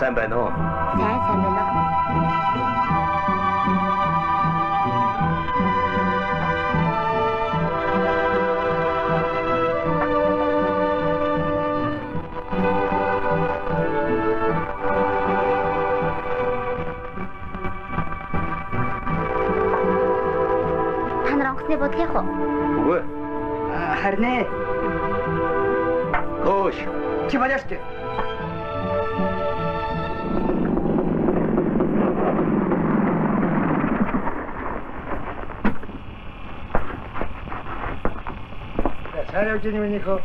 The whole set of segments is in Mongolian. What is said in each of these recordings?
Сайн байна уу? Сайн байна. Та нар онгоцны бодлого уу? Үгүй. Харин ээ. Хөөш. Чи баляаш тий. Сайн явж ийм минийхөө.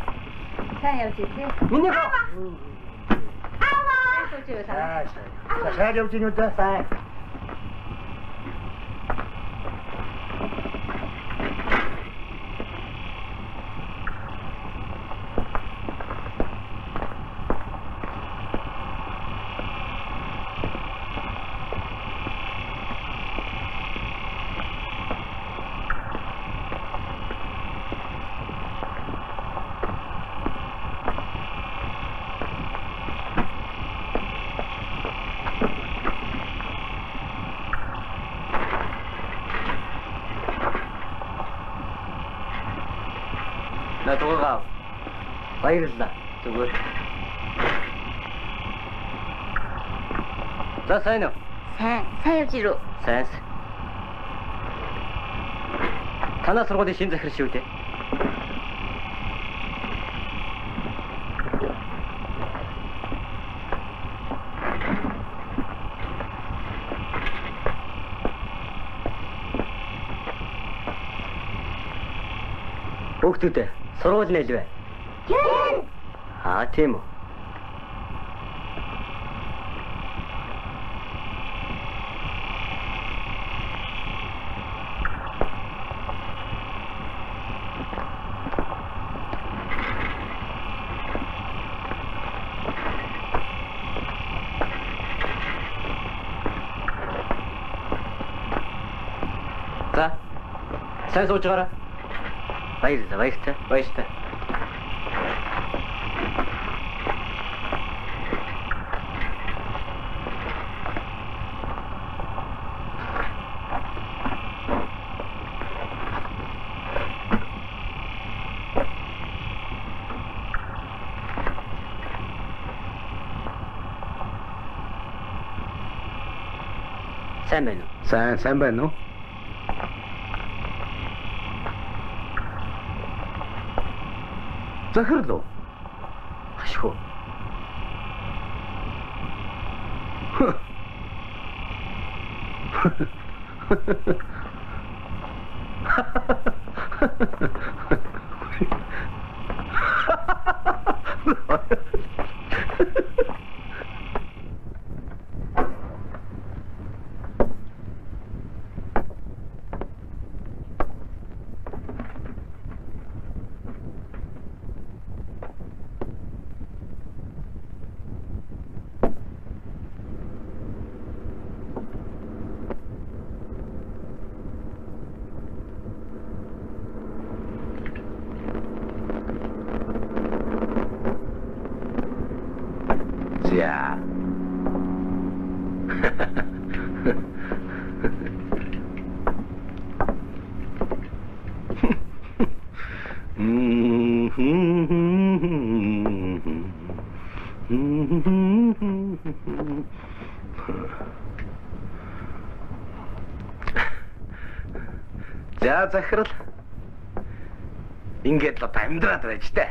Сайн явж ирсэн. Минийхөө. Аа. Сайн явж ийм үү та? Сайн. На дугаа. Баярлалаа. Зүгээр. За сайн уу? Сайн явж ирв. Сайн. Танаа сургуулийн шинэ захирал шүү дээ. Хүүхдүүд сургууль нь элвэ? Тийм үү. За. Сайн сууж гараа. Баярлалаа. Сайн байна уу? Сайн байна уу? Захирал уу? Ашгүй. За. За захирал. Ингээд л одоо амьдраад байж тээ.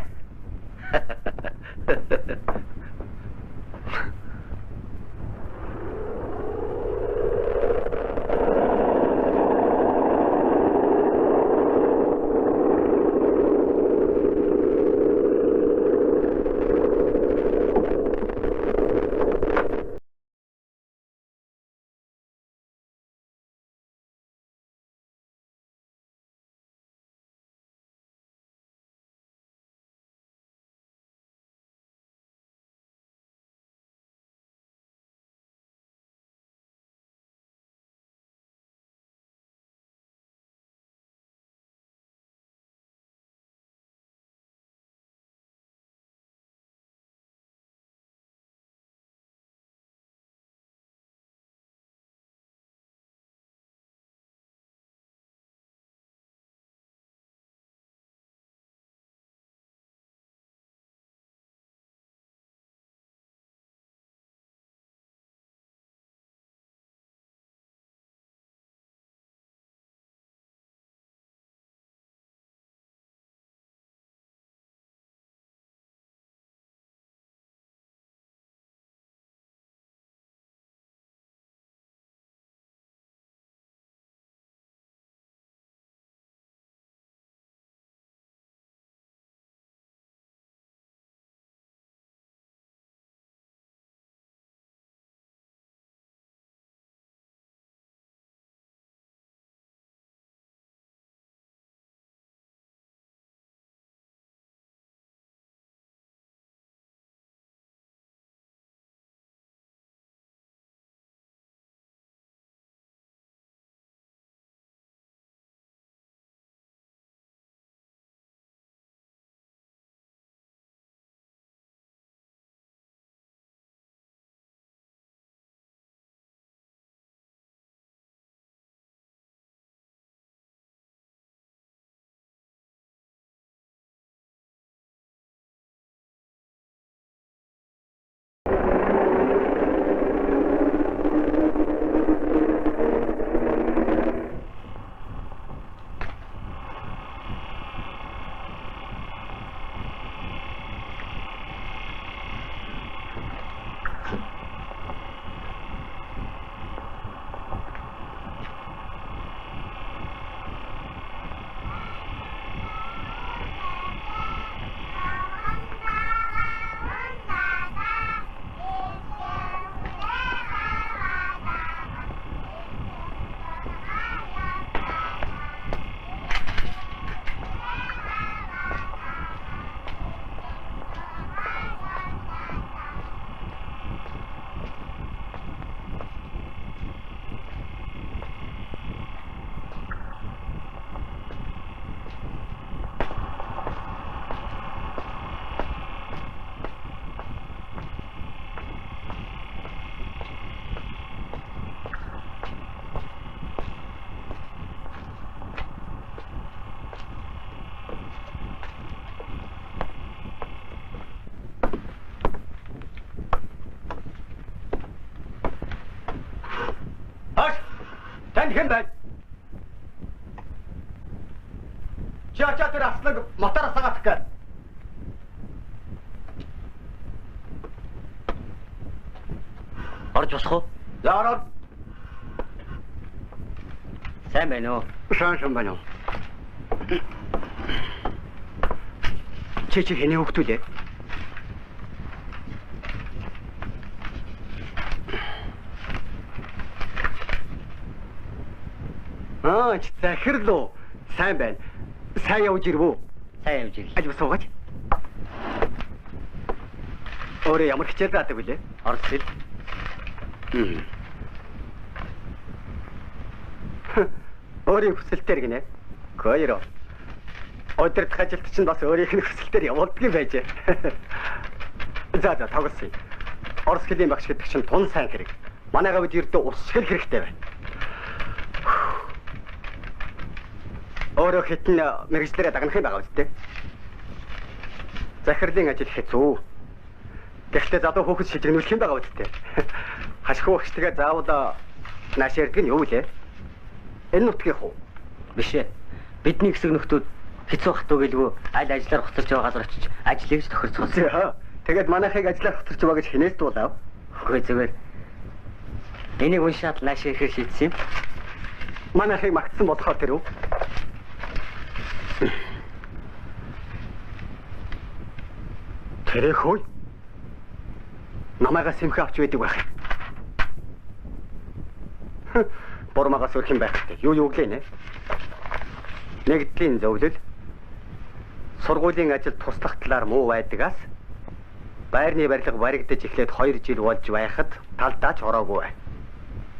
хэн байна? Чачаа тэр аслаг мотороос сагаах гээд. Орж болох уу? За ороод. Сайн байна уу? Сайн байна уу? Чи хэний хөвгтүүлээ? Ч захирлуу. Сайн байна. Сайн явж ирвүү? Сайн явж ирлээ. Аж суугач. Өөрөө ямар хичээл заадаг вүлээ? Орж ил. Өөрийн хүсэлтээр гинэ. Гойро. Өдөрт ажилт чинь бас өөрийнх нь хүсэлтээр явуулдаг юм байж. За тоглосон. Орос хэлний багш гэдэг чинь тун сайн хэрэг. Манайгаа бид ердөө ус шиг хэрэгтэй байна. Өөрөө хитэн мэрэгчлэрээ дагнах юм байгаа үстэй. Захирлын ажил хэцүү. Гэхдээ залуу хүүхэд шижигнүүлэх юм байгаа үстэй. Хашхуу багштэйгээ заавал нааш ярддаг нь юу вэ? Энэ нутгийнх уу? Биш ээ. Бидний хэсэг нөхдүүд хэцүү хатуу гэлгүй аль ажиллаар хоцорч байгаа газар очиж ажлыг ч тохирцолсон. Тэгээд манайхыг ажиллаар хоцорч байгаа гэж хинээс дуулав. Үгүй зүгээр. Энийг уншаад нааш ирэхээр шийдсэн юм. Манайхыг магтсан болохоор тэр үү? Тэрэх хой. Намайгаа сэмхэ авч байдаг байх. Бормагаас өрх юм байх. Юу гэлээ нэ? Нэгдлийн зөвлөл. Сургуулийн ажил туслах талаар муу байдагаас байрны барилга баригдаж эхлээд 2 жил болж байхад талдаач ороогүй.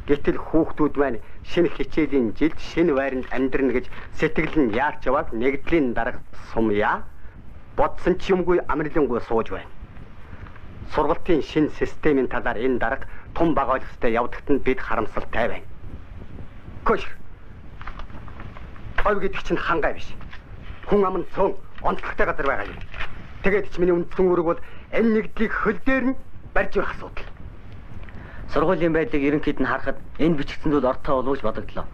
Гэтэл хүүхдүүд маань шинэ хичээлийн жилд шинэ байранд амьдрна гэж сэтгэл нь яарч яваад нэгдлийн дарга сумья бодсон ч юмгүй амарлингуй сууж байна. Сургалтын шинэ системийн талаар энэ дарга тун бага ойлголттой явдагт нь бид харамсалтай байна. Кош. Хойг гэдэг чинь хангай биш. Хүн аман цон онцлогтой газар байгаа юм. Тэгээд ч миний үндсэн үүрэг бол энэ нэгдлийг хөл дээр нь барьж байх асуудал. Сургуулийн байдлыг ерөнхийд нь харахад энэ бичигдсэн зүйл ортоо болов гэж бодогдлоо.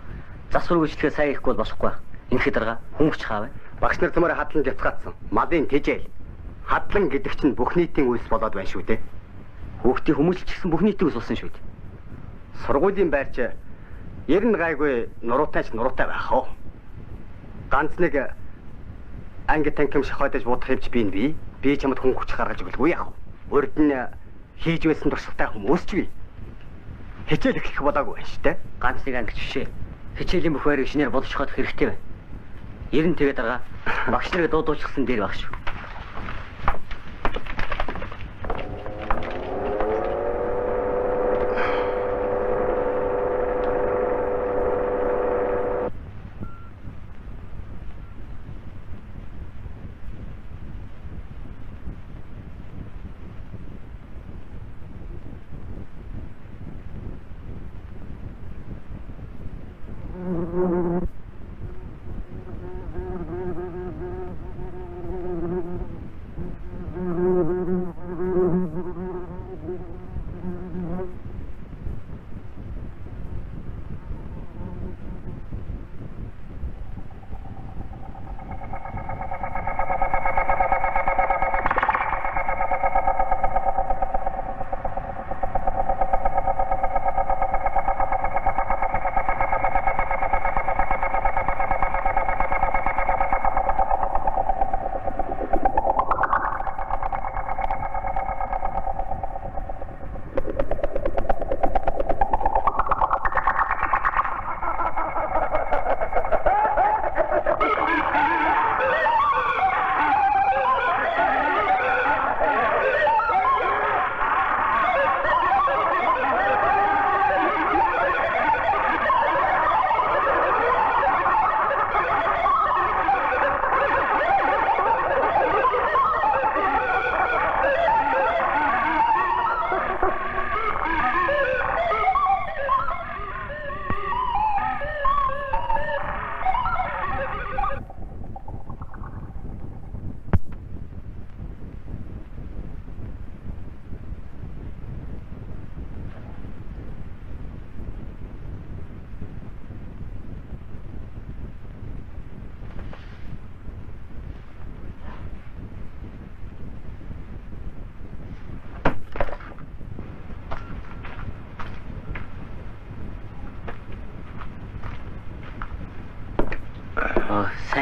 Засвар үйлчлэгээ сайн ихгүй бол болохгүй. Ингээд дарга хүмүүч хаав. Багш нар цөмөр хадлан явцгаацсан. Малын тэжээл. Хадлан гэдэг чинь бүх нийтийн үйлс болоод байна шүү дээ. Хүүхдийн хүмүүжлч гэсэн бүх нийтийн үйлс болсон шүү дээ. Сургуулийн байрч ер нь гайгүй нуруутай байх оо. Ганц нэг анги танким шахойдож будах юмч би чамд хүн хүч гаргаж өгөлгүй яах вэ? Урд нь хийж байсан туршлагатай хүмүүс ч бий. Хичээл эхлэх болоогүй байна шүү дээ. Ганц нэг анги жишээ. Хичээлийн бүх байрыг шинээр бодож хадах хэрэгтэй байна. Ер нь тэгээд дарга багш нарыг дуудуулчихсан дээр баг шүү.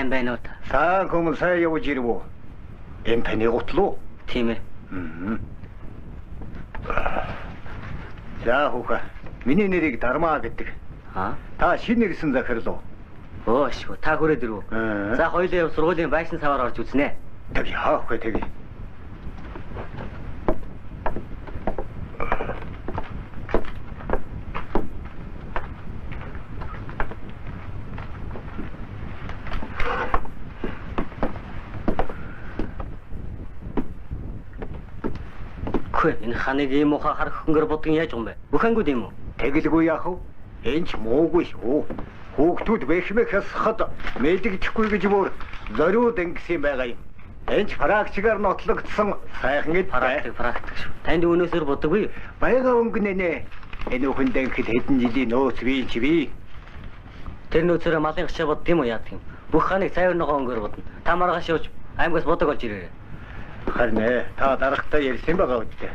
Сайн байна уу та? Сайн хүмүүс сайн явж ирв үү? Энэ таны гутлуу? Тийм ээ. За хүүхэ. Миний нэрийг Дармаа гэдэг. Аа? Та шинэ ирсэн захирал уу? Өөшгүй та хүрээд ирв үү? За хоёулаа яв сургуулийн байшин саваар орж үзнэ. Тэг яах вэ тэг. Хөөе энэ ханыг ийм ухаа харах хөнгөр бодгон яаж юм бэ? Бүх ангууд юм уу? Тэгэлгүй яах вэ? Энэ ч муугүй шүү. Хүүхдүүд бэхмэх хасахад мэдэгдэхгүй гэж бүр зориуд ингэсэн байгаа юм. Энэ ч практикаар нотлогдсон сайхан эд Практик шүү. Танд өнөөсөр бодоггүй юу? Баяга өнгөнэ нэ. Энэ хүндэн хэд хэдэн жилийн нөөц бий чи бий. Тэр нөөцөөрөө малын гачаа бод тийм үү яах юм? Бүх ханыг цайвар ногоо өнгөөр бодно. Та маргааш явж аймагаас бодог олж ирээрэй. Харин та дарагтаа ярьсан байгаа үстэй.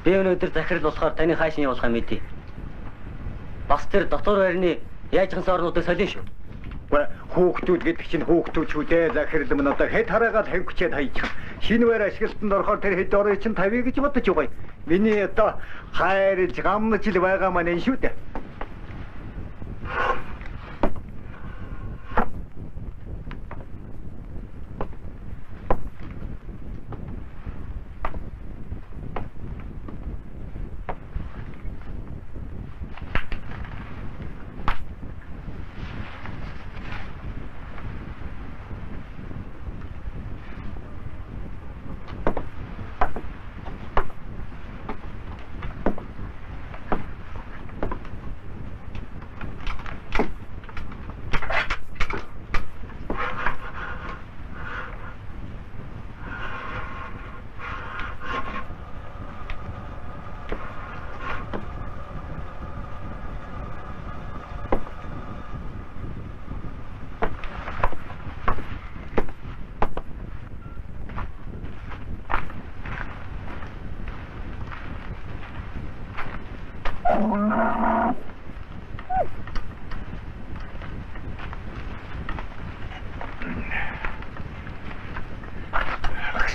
Би өнөөдөр захирал болохоор таны хаашин явуулахаа мэдээ. Бас тэр дотор байрны яажхан орнуудыг солино шүү. Хүүхдүүд гэдэг чинь хүүхдүүд шүү дээ. Захирал мөн одоо хэд хараагаад хавьчээд хайчих. Шинэ байр ашиглалтанд орохоор тэр хэд орой чинь тавья гэж бодож байгаа. Миний одоо хайрлж гамнаж л байгаа маань энэ шүү дээ.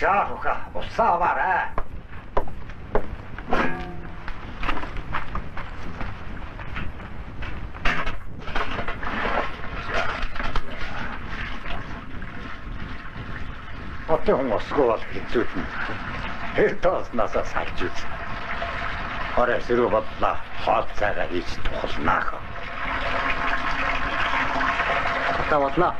Шахуха, усавара. Отон осгоо хэцүүдэн. Хэртээс насаа салж үз. Орой сэрүү бодлоо хоол цагаа хийж тухалнаа. Та бодлоо.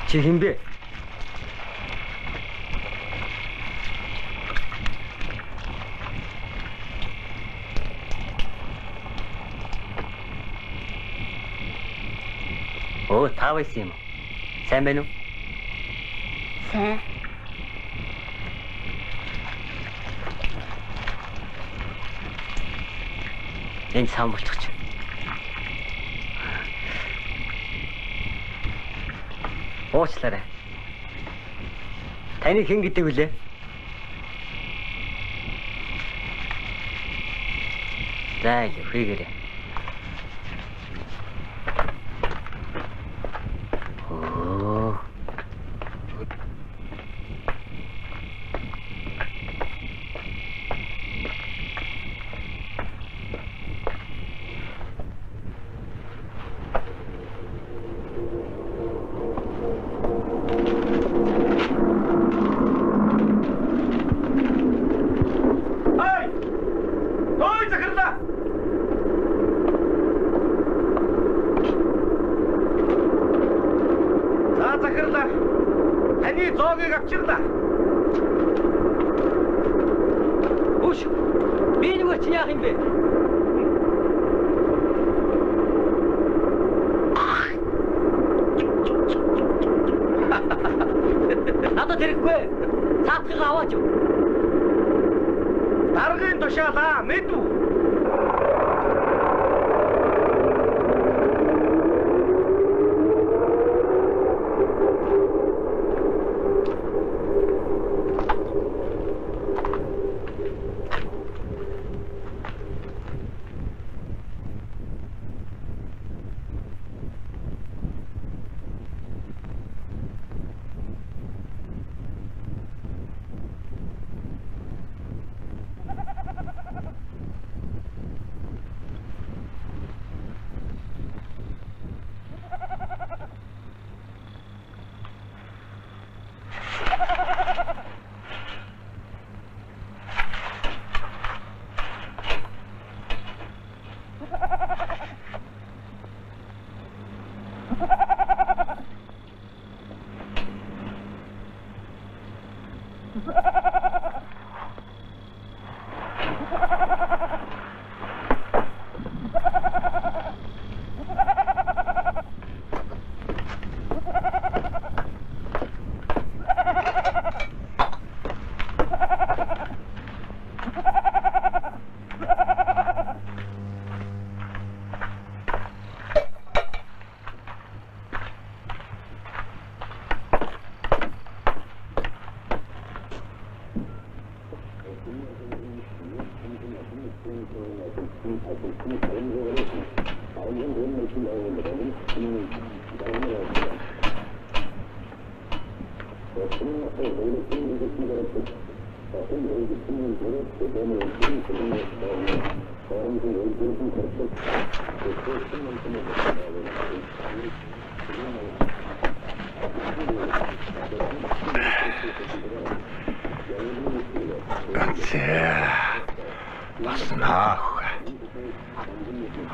Чи хин бэ? Оо, та байсан юм уу? Сайн байна уу? Сайн. Энэ сам болчихчих. Уучлаарай. Таны хэн гэдэг вүлээ? За, хийгээрэй. Оо. Таны зоогийг авчирлаа. Үш. Би нэг ч яах юм бэ? Цэцэн тушаалаа мэдв.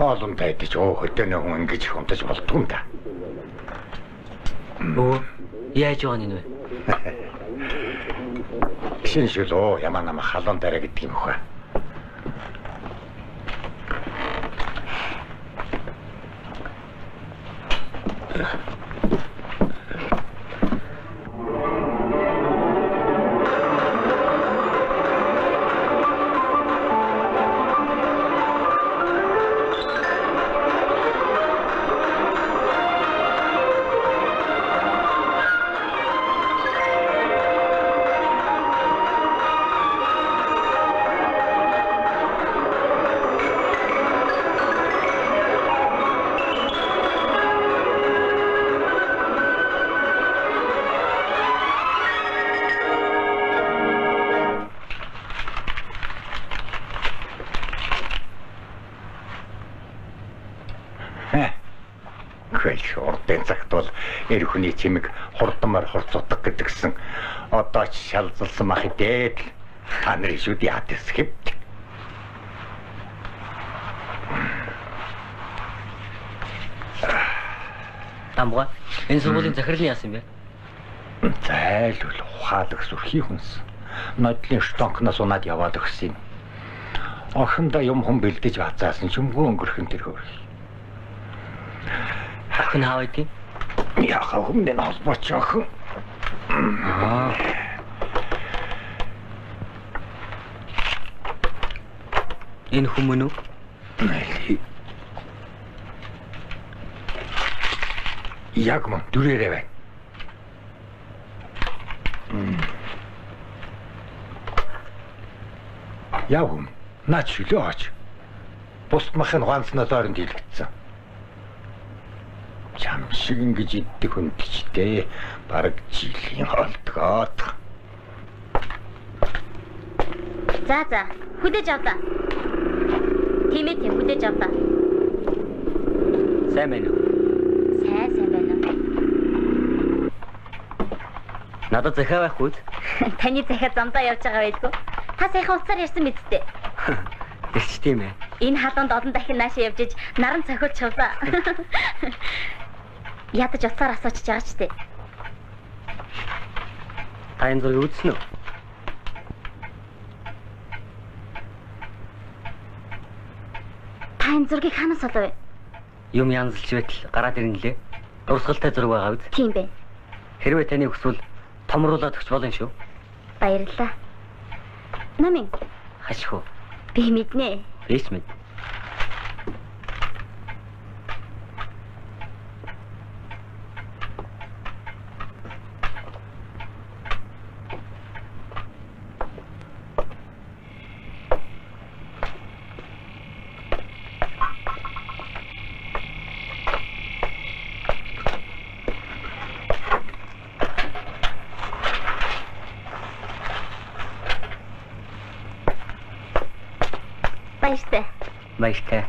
Хоолунд байдаж хөдөөний хүн ингэж их унтаж болдгүй юм да. Өө, яаж байгаа нь вэ? Шинэ шүлөө ямаа намаа халуун дараа гэдэг юм хөө. Урдын цагт бол эр хүний чимэг хурдмаар хурцутдаг гэдгсэн. Одоо ч шалзалсан мах идээд л та нарын шүд яат хэвд. Тамга, энэ сургуулийн захирлын яасан бэ? Зайлвал ухаалаг сүрхий хүнс. Нодлын штонкноос унаад яваад өгсөн юм. Охиндоо юм хүн бэлдэж бацаасан чүмгөө өнгөрхөн тэр хөрх. Охин хаа байдгийг? Яхаа хүмүүний холбооч охин. Энэ хүмүүн үү? Яг мөн дүрээрээ байна. Яв хүм, наач шүлөө аач. Бусд махын ганцнаа дорнд дийлэгдсэн. Чам шиг ингэж иддэг хүндчтэй бараг жилийн холдгоод. За, хүдэж авлаа. Тийм хүдэж авлаа. Сайн байна уу? Сайн байна уу? Надад захиа байхгүй үү? Таны захиа замдаа явж байгаа байлгүй. Та саяхан уцаар ярьсан мэдтээ. Тэгч тийм ээ. Энэ халуунд олон дахин наашаа явж иж наран цохиулж чавлаа. Ядаж уцаар асуучж байгаа ч тээ. Та энэ зургийг үзсэн үү? Та энэ зургийг ханаас олов вэ? Юм янзлж байтал гараад ирнэ лээ. Дурсгалтай зураг байгаа биз? Тийм бэ. Хэрвээ таны хүсвэл томруулаад өгч болно шүү. Баярлалаа. Намын Хашхуу. Би мэднэ. Бич мэд. Баяртай. Баяртай.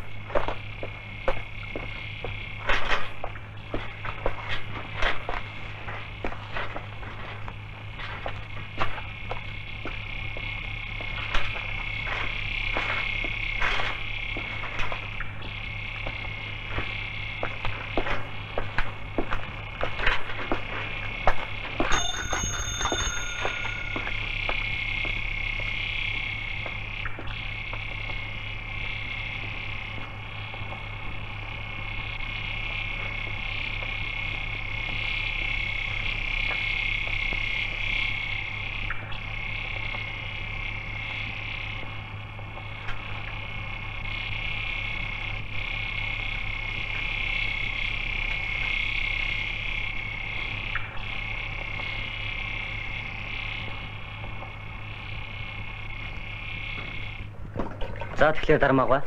За тэгэхээр дармаагүй.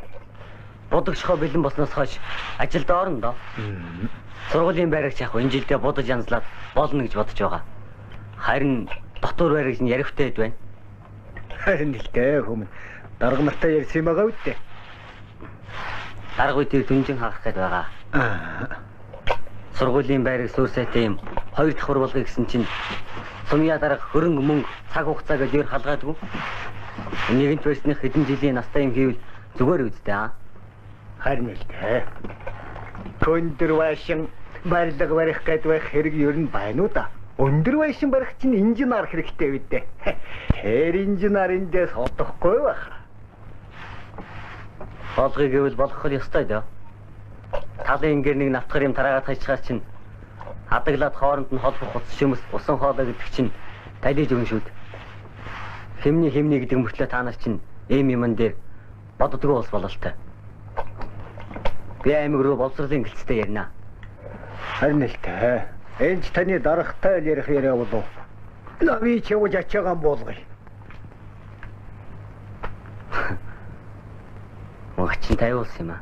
Будагшхоо бэлэн болсноос хойш ажилд орно доо. Сургуулийн байрагч яг энэ жилдээ будаж янзлаад болно гэж бодож байгаа. Харин дотор байрагч нь ярихтэй байна. Харин л дээ хүмүүс дарга нартай ярьсан юм байгаа үстэй. Дарга үеийг дүнжин хаах гээд байгаа. Сургуулийн байраг сүрсэтэй юм 2 давхар болгоё гэсэн чинь сумья дарга хөрөнгө мөнгө цаг хугацаа гэж өөр халгаадгүй. Нэгэнт байсны хэдэн жилийн настай юм хийвэл зүгээр үстэй аа. Харин л дээ. Өндөр байшин барилга барих гээд байх хэрэг ер нь байна уу да. Өндөр байшин барих чинь инженер хэрэгтэй үү дээ. Тэр инженериндээ содохгүй байх. Болгоё гэвэл болгох ёстой дөө. Талын ингээр нэг навтгар юм тараагаад хайчхаар чинь хадаглаад хооронд нь холбох утас шимэс усан хоолой гэдэг чинь талиж өгнө шүү дээ. Хэмний гэдэг мөртлөө та нар чинь эм юмн дээр боддгоо ус бололтой. Би аймаг руу боловсролын гэлцтэй ярина. Харин л дээ. Энд таны даргатай ярих яриа болов. Нави ч явж ачаагаан болгоё. Мөн чинь тайвуулсан юм аа.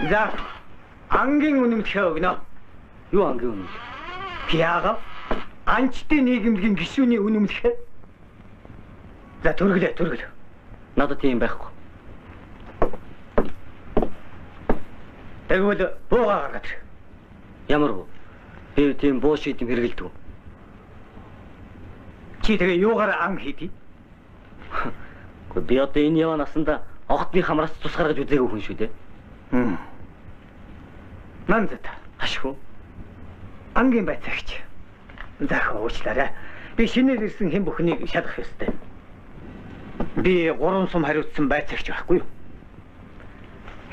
За ангийн үнэмшээ өгнө. Юу ангийн үнэ? Пиага анчтын нийгэмлэгийн гишүүний үнэмшээ. За түргэлээ. Надад тийм байхгүй. Тэгвэл буугаа гаргаж. Ямар буу? Би тийм буу шийдэм хэрэгэлдэг. Чи тэгээ юугаар ан хийдий? Гэхдээ би одоо энэ яваа насанда огтны хамраас цус гаргаж үзээгүй хүн шүү дээ. Нандад Ашгүй. ангийн байцаагч. За уучлаарай. Би шинээр ирсэн хэн бүхнийг шалгах ёстой. Би 3 сум хариуцсан байцаагч байхгүй юу?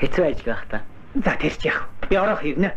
Хэцүү ажил байх та. За тэрч яах. Би орох ирнэ.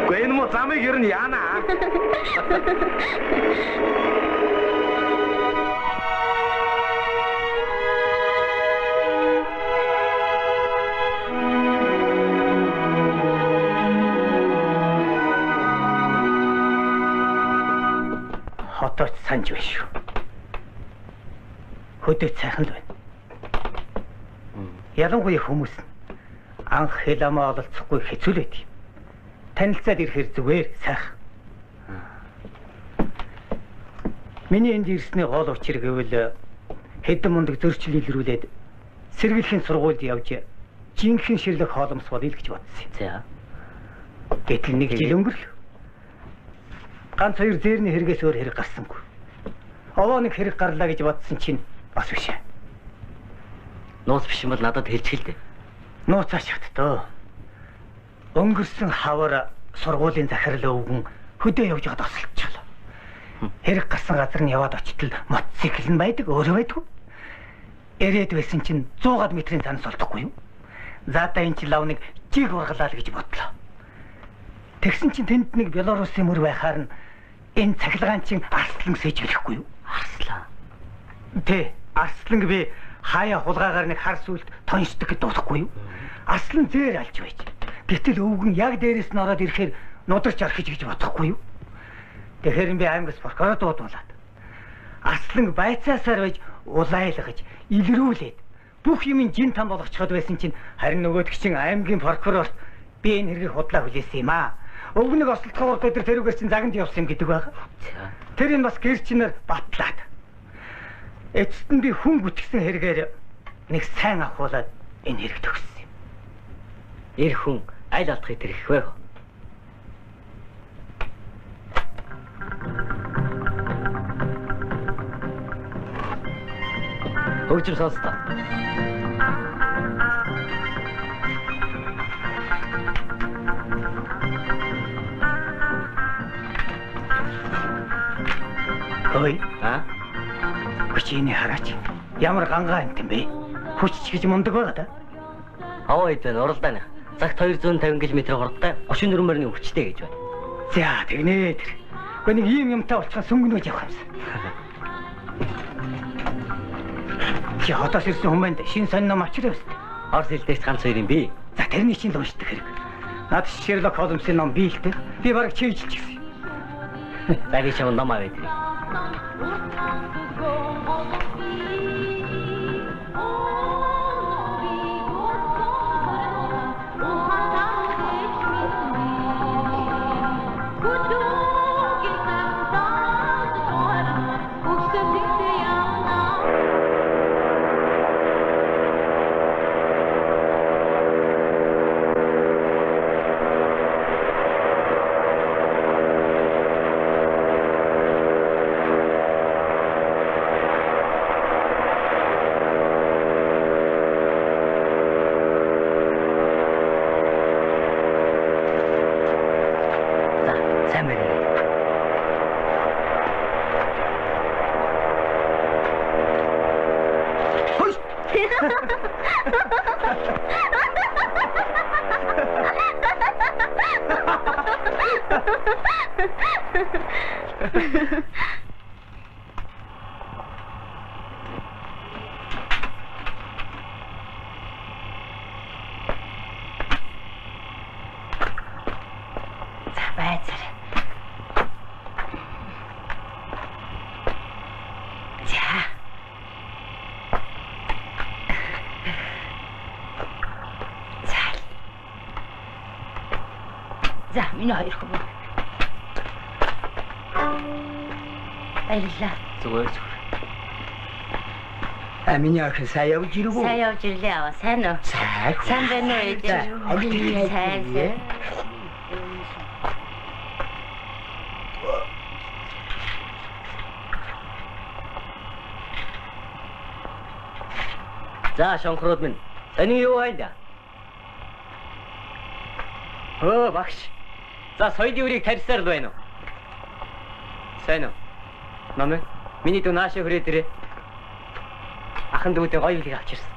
Гүй энэ мо замыг ер нь яана. Хотооч санж байна шүү. Хөдөө сайхан л байна. Ялангуяа хүмүүс анх хэл амаа ололцохгүй хэцүү л байд. Танилцаад ирэхээр зүгээр сайхан. Миний энд ирсний гол учир гэвэл хэдэн мундаг зөрчил илрүүлээд сэргийлэхийн сургуульд явж жинхэнэ ширлэг хооломс болъё гэж бодсон юм. За. Гэтэл нэг жил өнгөрлөө. Ганц хоёр зээрний хэрэгээс өөр хэрэг гарсангүй. Овоо нэг хэрэг гарлаа гэж бодсон чинь бас биш. Нууц биш юм бол надад хэлчих л дээ. Нууцаач хаттаа. Өнгөрсөн хавар сургуулийн захирал өвгөн хөдөө явж байгаад осолчихлоо. Хэрэг гарсан газар нь яваад очтол мотоцикл нь байдаг, өөрөө байдгүй. Ирээд байсан чинь 100 метрийн цанаас олдохгүй юу? Заадаа энэ ч лав нэг жиг ургалаа л гэж бодлоо. Тэгсэн чинь тэнд нэг Белорусын мөр байхаар нь энэ цахилгаан чинь арслан сэж ирэхгүй юу? Арслан. Тэ, арслан би хаяа хулгаагаар нэг хар сүлд тоншдог гэж дуудахгүй юу? Арслан зээр алж байж. Гэтэл өвгөн яг дээрээс нь ороод ирэхээр нударч архиж гэж бодохгүй юу? Тэгэхээр би аймагс прокурор дуудуулаад арслан байцаасаар байж улайлгаж, илрүүлээд бүх юмын жин там болгочиход байсан чинь харин нөгөөдг чинь аймгийн прокурорт би энэ хэргийг худлаа хүлээсэн юм аа. Өвгөнийг ослтгоор өдөр тэрүүгээр чинь заганд явсан юм гэдэг байгаа. Тэр энэ бас гэр чинээр батлаад. Эцэст нь би хүн гүтгсэн хэрэгээр нэг сайн ахуулаад энэ хэрэг төгссөн юм. Эр хүн аль алдахыг тэрх вэ? Хөгжим сонстоо. Ой, хүчиний хараач. Ямар гангаа юм бэ? Хүчч гэж мундаг байгаа да. Аваа идэн уралдааны. Цагт 250 км хурдтай 34 морины хүчтэй гэж байна. За тэгнэ тэр. Гэхдээ нэг ийм юмтай болчихсон сүнгэнүүж явах юмсан. Чи хотоос ирсэн хүмүүс шин сонь ном авчираа өст. Орос хэлдэгч ганц хоёр юм би. За тэрний чинь л уншдаг хэрэг. Наад Шерлок Холмсын ном би л дээ. Би бараг чийжилж гисэн. За би чамд ном аваад ирээ. За, миний хоёр хүн. Баярлалаа. Зүгээр. Миний охин сайн явж ирв үү? Сайн явж ирлээ аваа. Сайн уу? Сайн байна уу ээж? Сайн. За, шонхрууд минь. Таны юу байна? Багш. За, соёлын үрийг тарьсаар л байна уу? Сайн уу? Намаа. Миний дүү наашаа хүрээд ирээ. Ахан дүүдээ гоё үлийг авчирсан.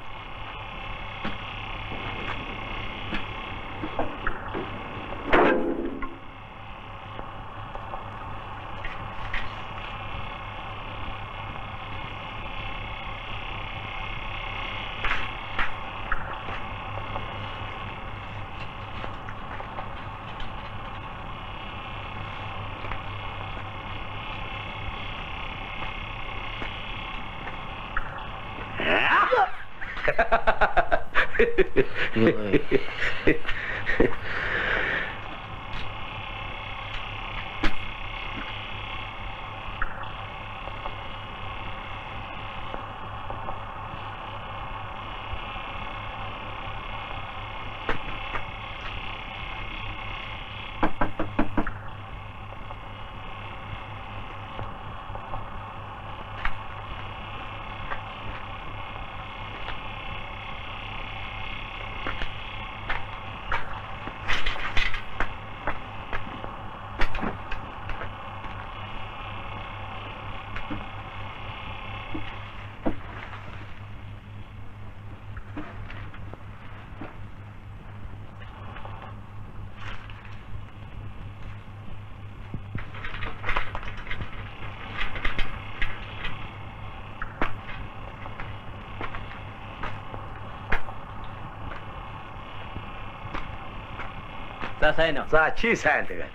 За сайн уу? За чи сайн тэгээд.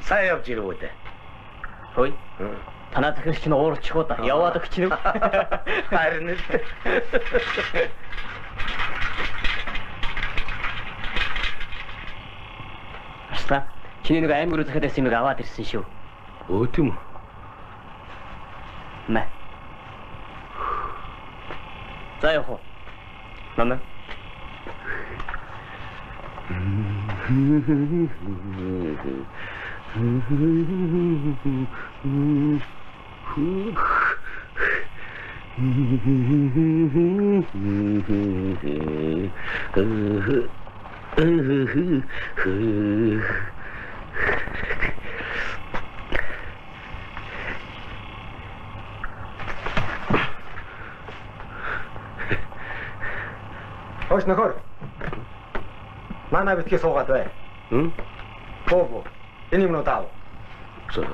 Сайн явж ирв үү? Хөөе. Танаа захирч чинь уурчихуу да. Яваад өгч нү. Харин л. Аста. Чиний нэг аймаг руу захиад байсан нэг аваад ирсэн шүү. Өө тийм үү? Мэ. За явах уу? Мама. Хөөс нөхөр. Манай битгий суугаад бай. Боо. Энэ юм уу таа? Зөв.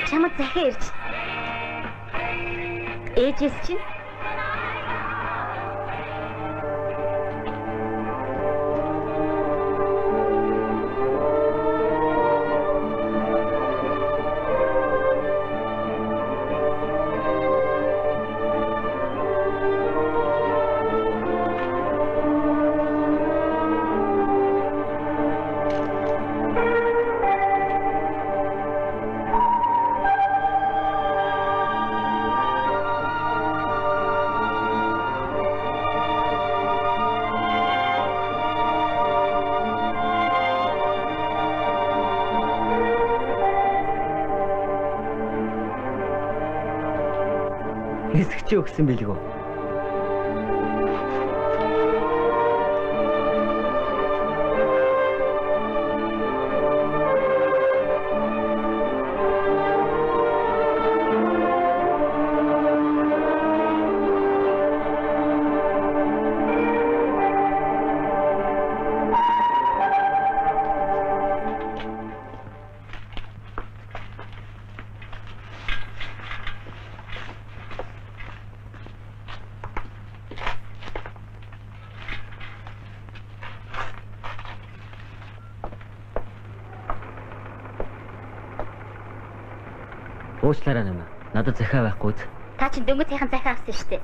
Чамд захиа ирж. Ээжээс чинь Хэсэгч өгсөн билгүү. Уучлаарай намаа. Надад захиа байхгүй үз. Та чинь дөнгөж сайхан захиа авсан шүү дээ.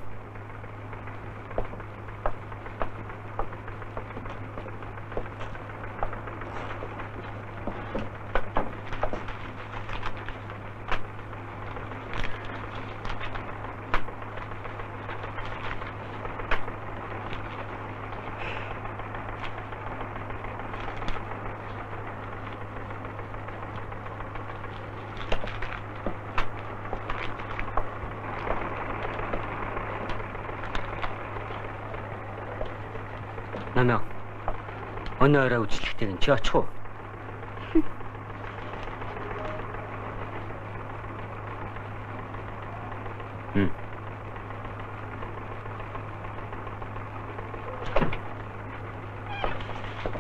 Намаа. Өнөөрөө үжлэхтэйг чи очих уу?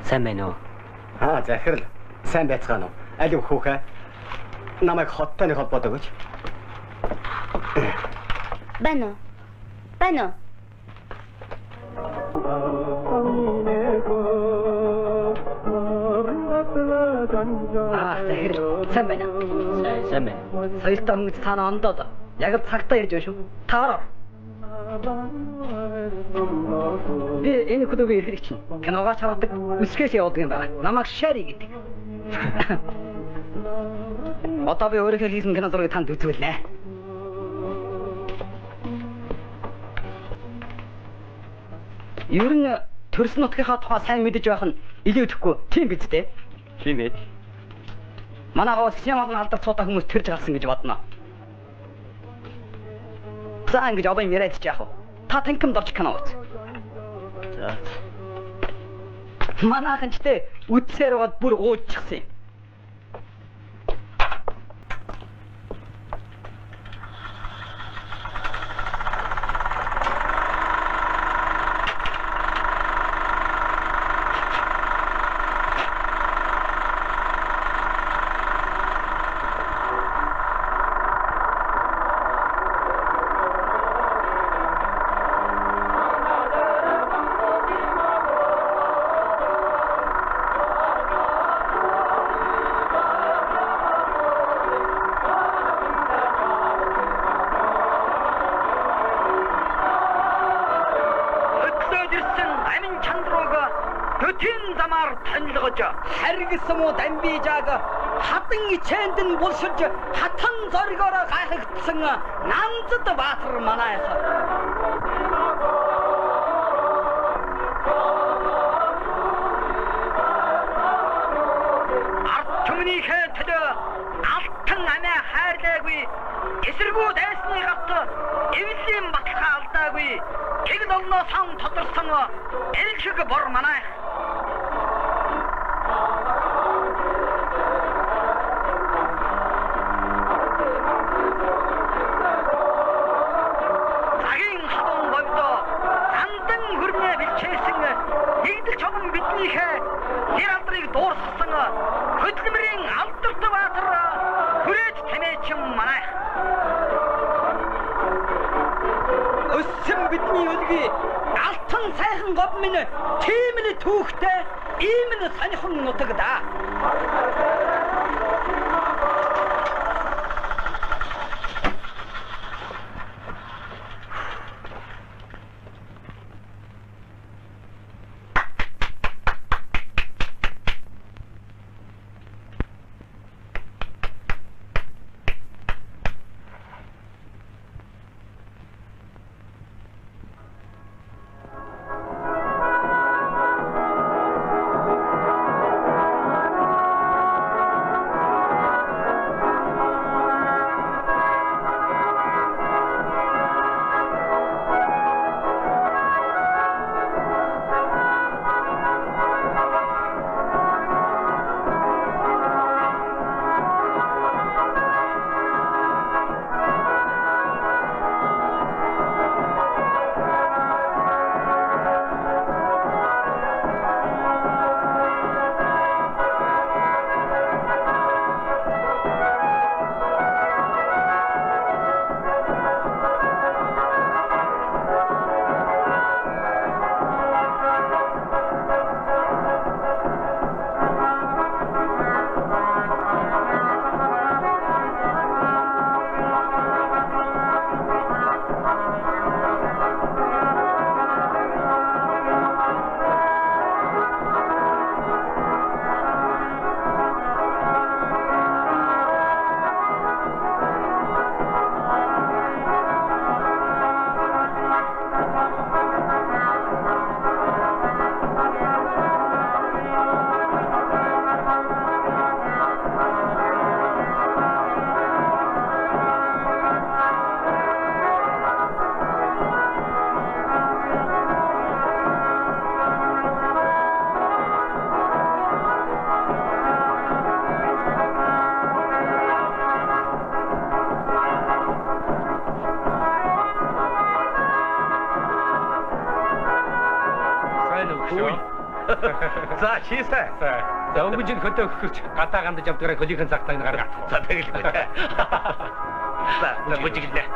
Сайн байна уу? Захирал. Сайн байцгаана уу? Алив хүүхэ. Намайг хоттой нэг холбоодог гэж. Байна уу? Байна уу? захирал сайн байна. Сайн байна. Соёлтой хүмүүс цаана ондоод яг цагтаа ирж байна шүү. Таараа. Би энэ хөдөөгийн эрхлэг чинь киногоо чавдаг үсгээс явуулдаг юм байна. Намайг Шари гэдэг. Одоо би өөрийнхөө хийсэн кино зургийг танд үзүүлнэ. Ер нь төрсөн нутгийнхаа тухай сайн мэдэж байх нь илүү идэхгүй тийм биз дээ. Тийм ээ. Манай гоос симаалын алдар цуудаа хүмүүс төрж гарсан гэж бодно. За ингэж обын яриад ч яах вэ? Та танкимд орж кино үз. За. Манайхан ч тэ үдсээр бод бүр ууччихсан юм. Харгасан уу дамбижааг хатан ичээнд нь булшилж хатан зоргоороо гайхагдсан Нанзад Баатар манайх. Ард түмнийхээ төлөө алтан амиа хайрлаагүй, эсэргүү дайсны гавт эвлийн баталгаа алдаагүй, гэгд олноосон тодорсон элшиг бор манайх. Тэр алдрыг дуурсан хөдөлмөрийн алдарт Баатар хүрээд тэмээчин манайх. Өссөн бидний үлгий алтан сайхан гов минь тийм л түүхтэй ийм л сонихон нутаг да. За шийсэ. За өнгөжин хөдөө өгөхөж гадаа гандаж авдгараа колихэн цагтаа энэ гаргаад. За тэгэлгүй. За бүжиглээ.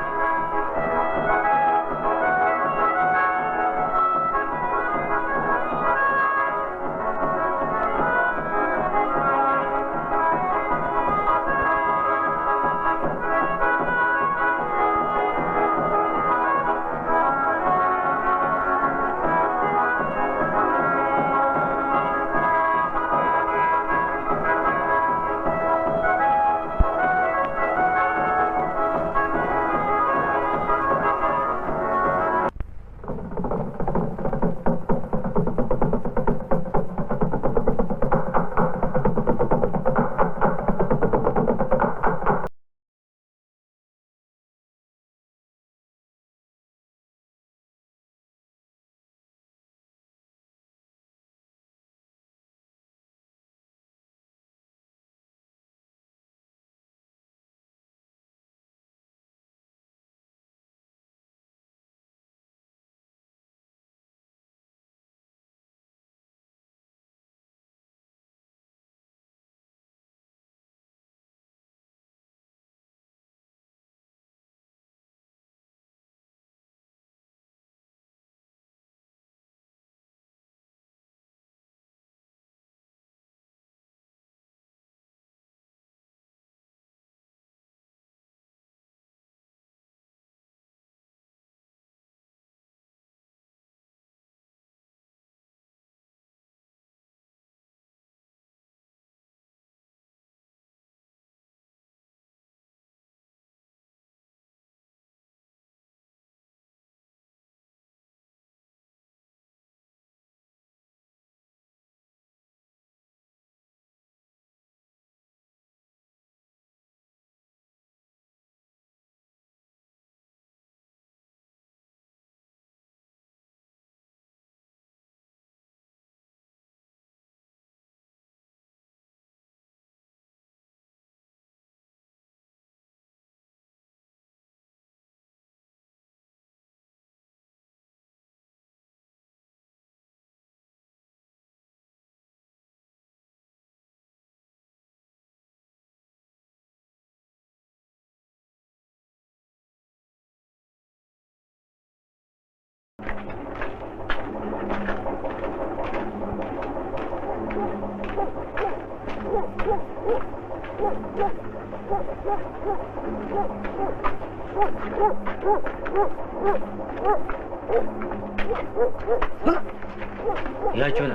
Яаж вэ?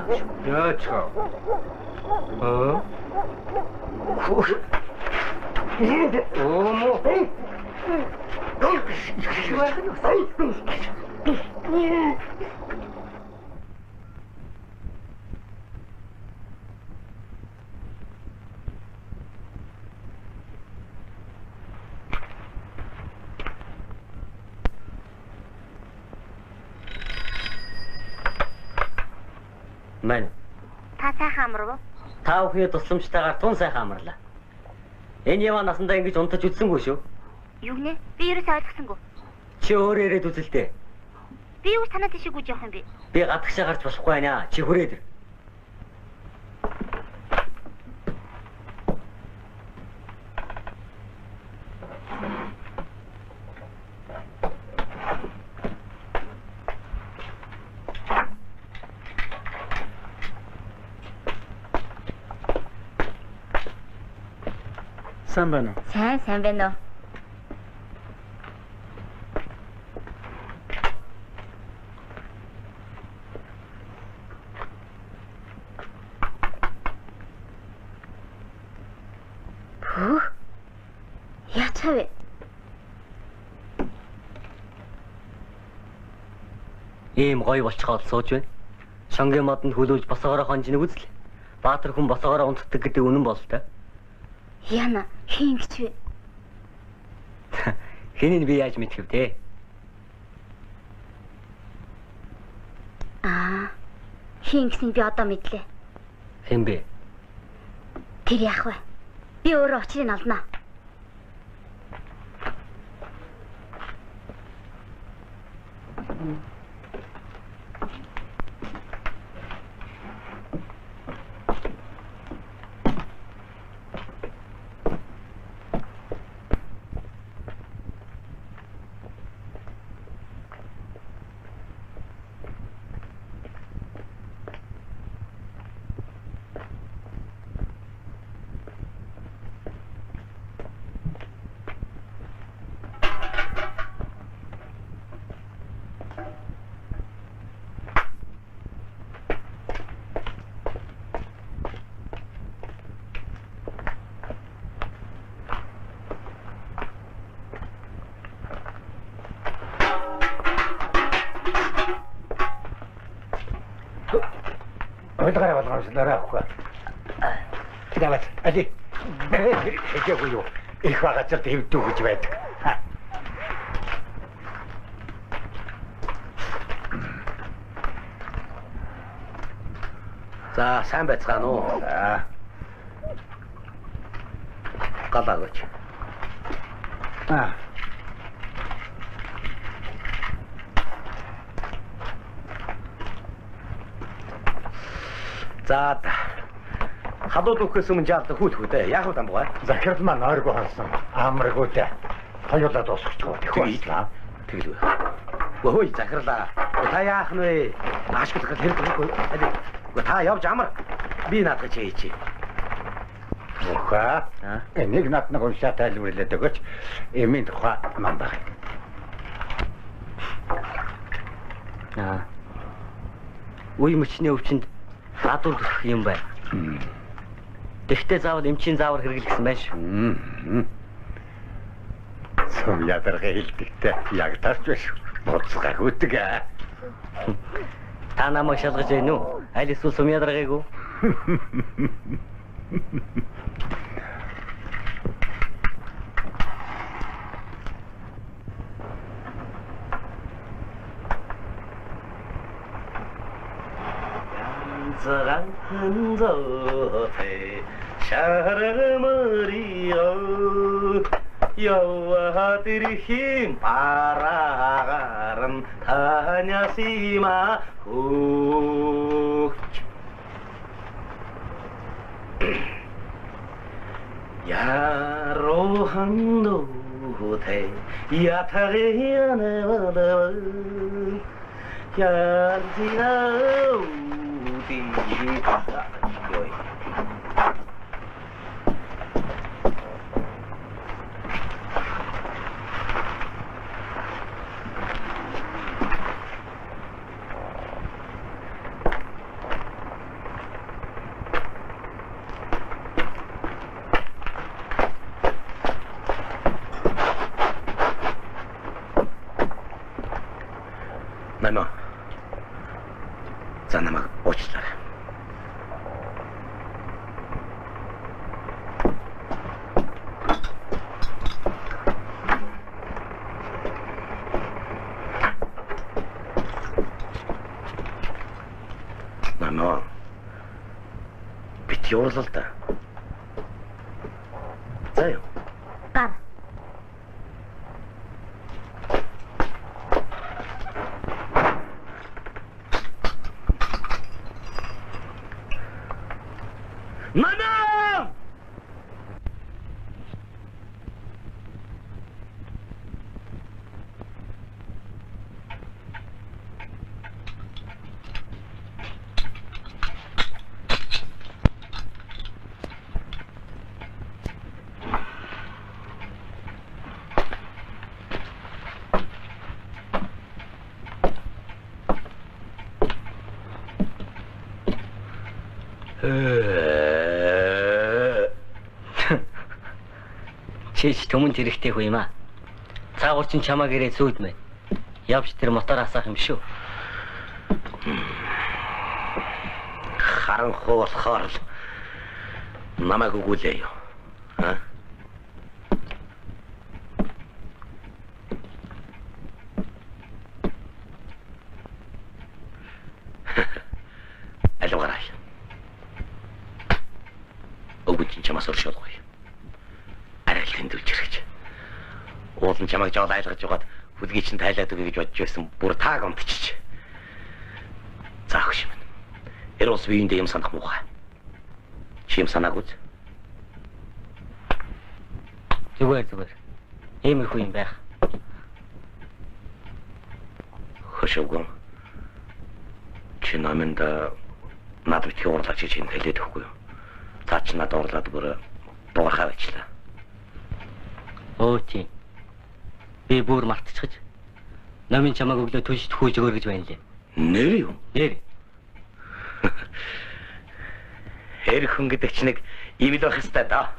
Яаж хаа? Мэн. Та сайхан амарв уу? Та бүхний тусламжтайгаар тун сайхан амарлаа. Энэ яваа насандаа ингэж унтаж үзсэнгүй шүү. Юу нэ? Би ерөөсөө ойлгосонгүй. Чи өөрөө ирээд үзэлтэй. Би юу санаад ишиггүй жоох юм бэ? Би гадагшаа гарч болохгүй байна. Чи хүрээд ир. Сайн байна уу? Сайн байна уу? Яцавэ. Ийм гоё болчихоод сууж байна. Шонгийн модонд хүлээж босоогоороо хонжныг үзлээ. Баатар хүн босоогоороо унтдаг гэдэг үнэн бол та. Яна хин гэж вэ? Хэнийг би яаж мэдэх вэ? Хин гэсэн би одоо мэдлээ. Хэн бэ? Тэр яах вэ? Би өөрөө очрыг олно. Ойлгараа болгоомжлоорой аахгүй. Даваад ади. Хэвгүй юу? Их багацаар дэвдүү гэж байдаг. За, сайн байцгаана уу? За. Галаагач. За, хадууд өгөхөөс өмнө жаалт хүүтгүүдээ яг уу дамбугай. Захирал маань ойргоо харсан. Амаргуудаа хоёулаа дуусчихгүй. Тэглээ. Тэглээ. Өөй, захирлаа. Та яах нь вэ? Ашиглах хэрэггүй. Та явж амар. Би наадах чийчи. Ухаа. Энийг натнаг уншаа тайлбарлаад өгөөч. Эмийн тухай ман баг. Үе мөчний өвчнөд гадуур төрөх юм байна. Тэгтээ заавал эмчийн заавар хэрэглэсэн байна шүү. Сум ядарга хэлдэгтэй яг тарч биш. Боцгах үтэг. Та намайг шалгаж байна уу? Аль эсвэл сум ядаргааг уу? Зан ханзотэй шармарио яваадэрхийн парагаран танясима хөөч ярохандотэй ятарианавада янзинау Ой. Мама. За намайг уучлаарай. Мама. Бит явуулал та. За юу. Гар. Мама! Чиж төмөн зэрэгтэй хүү юм аа. Цаагуур чин чамаа гэрээ зүүдмэ. Явж тэр мотор асаах юм шүү. Харанхуу болохоор л намайг өгүүлээ юу. Аа? Алуугараа. Өгүүлж чамаас өршөөлгүй. Арай л тэмдүүлж ирэх. Уулын чамайг жоо айлгаж яваад хүлгийг чинь тайлаад өгье гэж бодож байсан. Бүр тааг өмтчих. За хөш юм. Эрос биендээ юм санах муухай. Чи юм санаагүй. Зүгээр. Иймэрхүү юм байх. Хөшөвгөн. Чи намайг надад хиурлаач чинь хэлээд өгөхгүй юу? Цаа чи надад орлоод бүр дуурхаа байчлаа. Өө тийм. Би бүр мартчихж. Намын чамааг өглөө түншид хөөж өгөр гэж байна лээ. Нэр юу? Нэр. Хэр хүн гэдэг чинь нэг ийм л байх хэвээр да.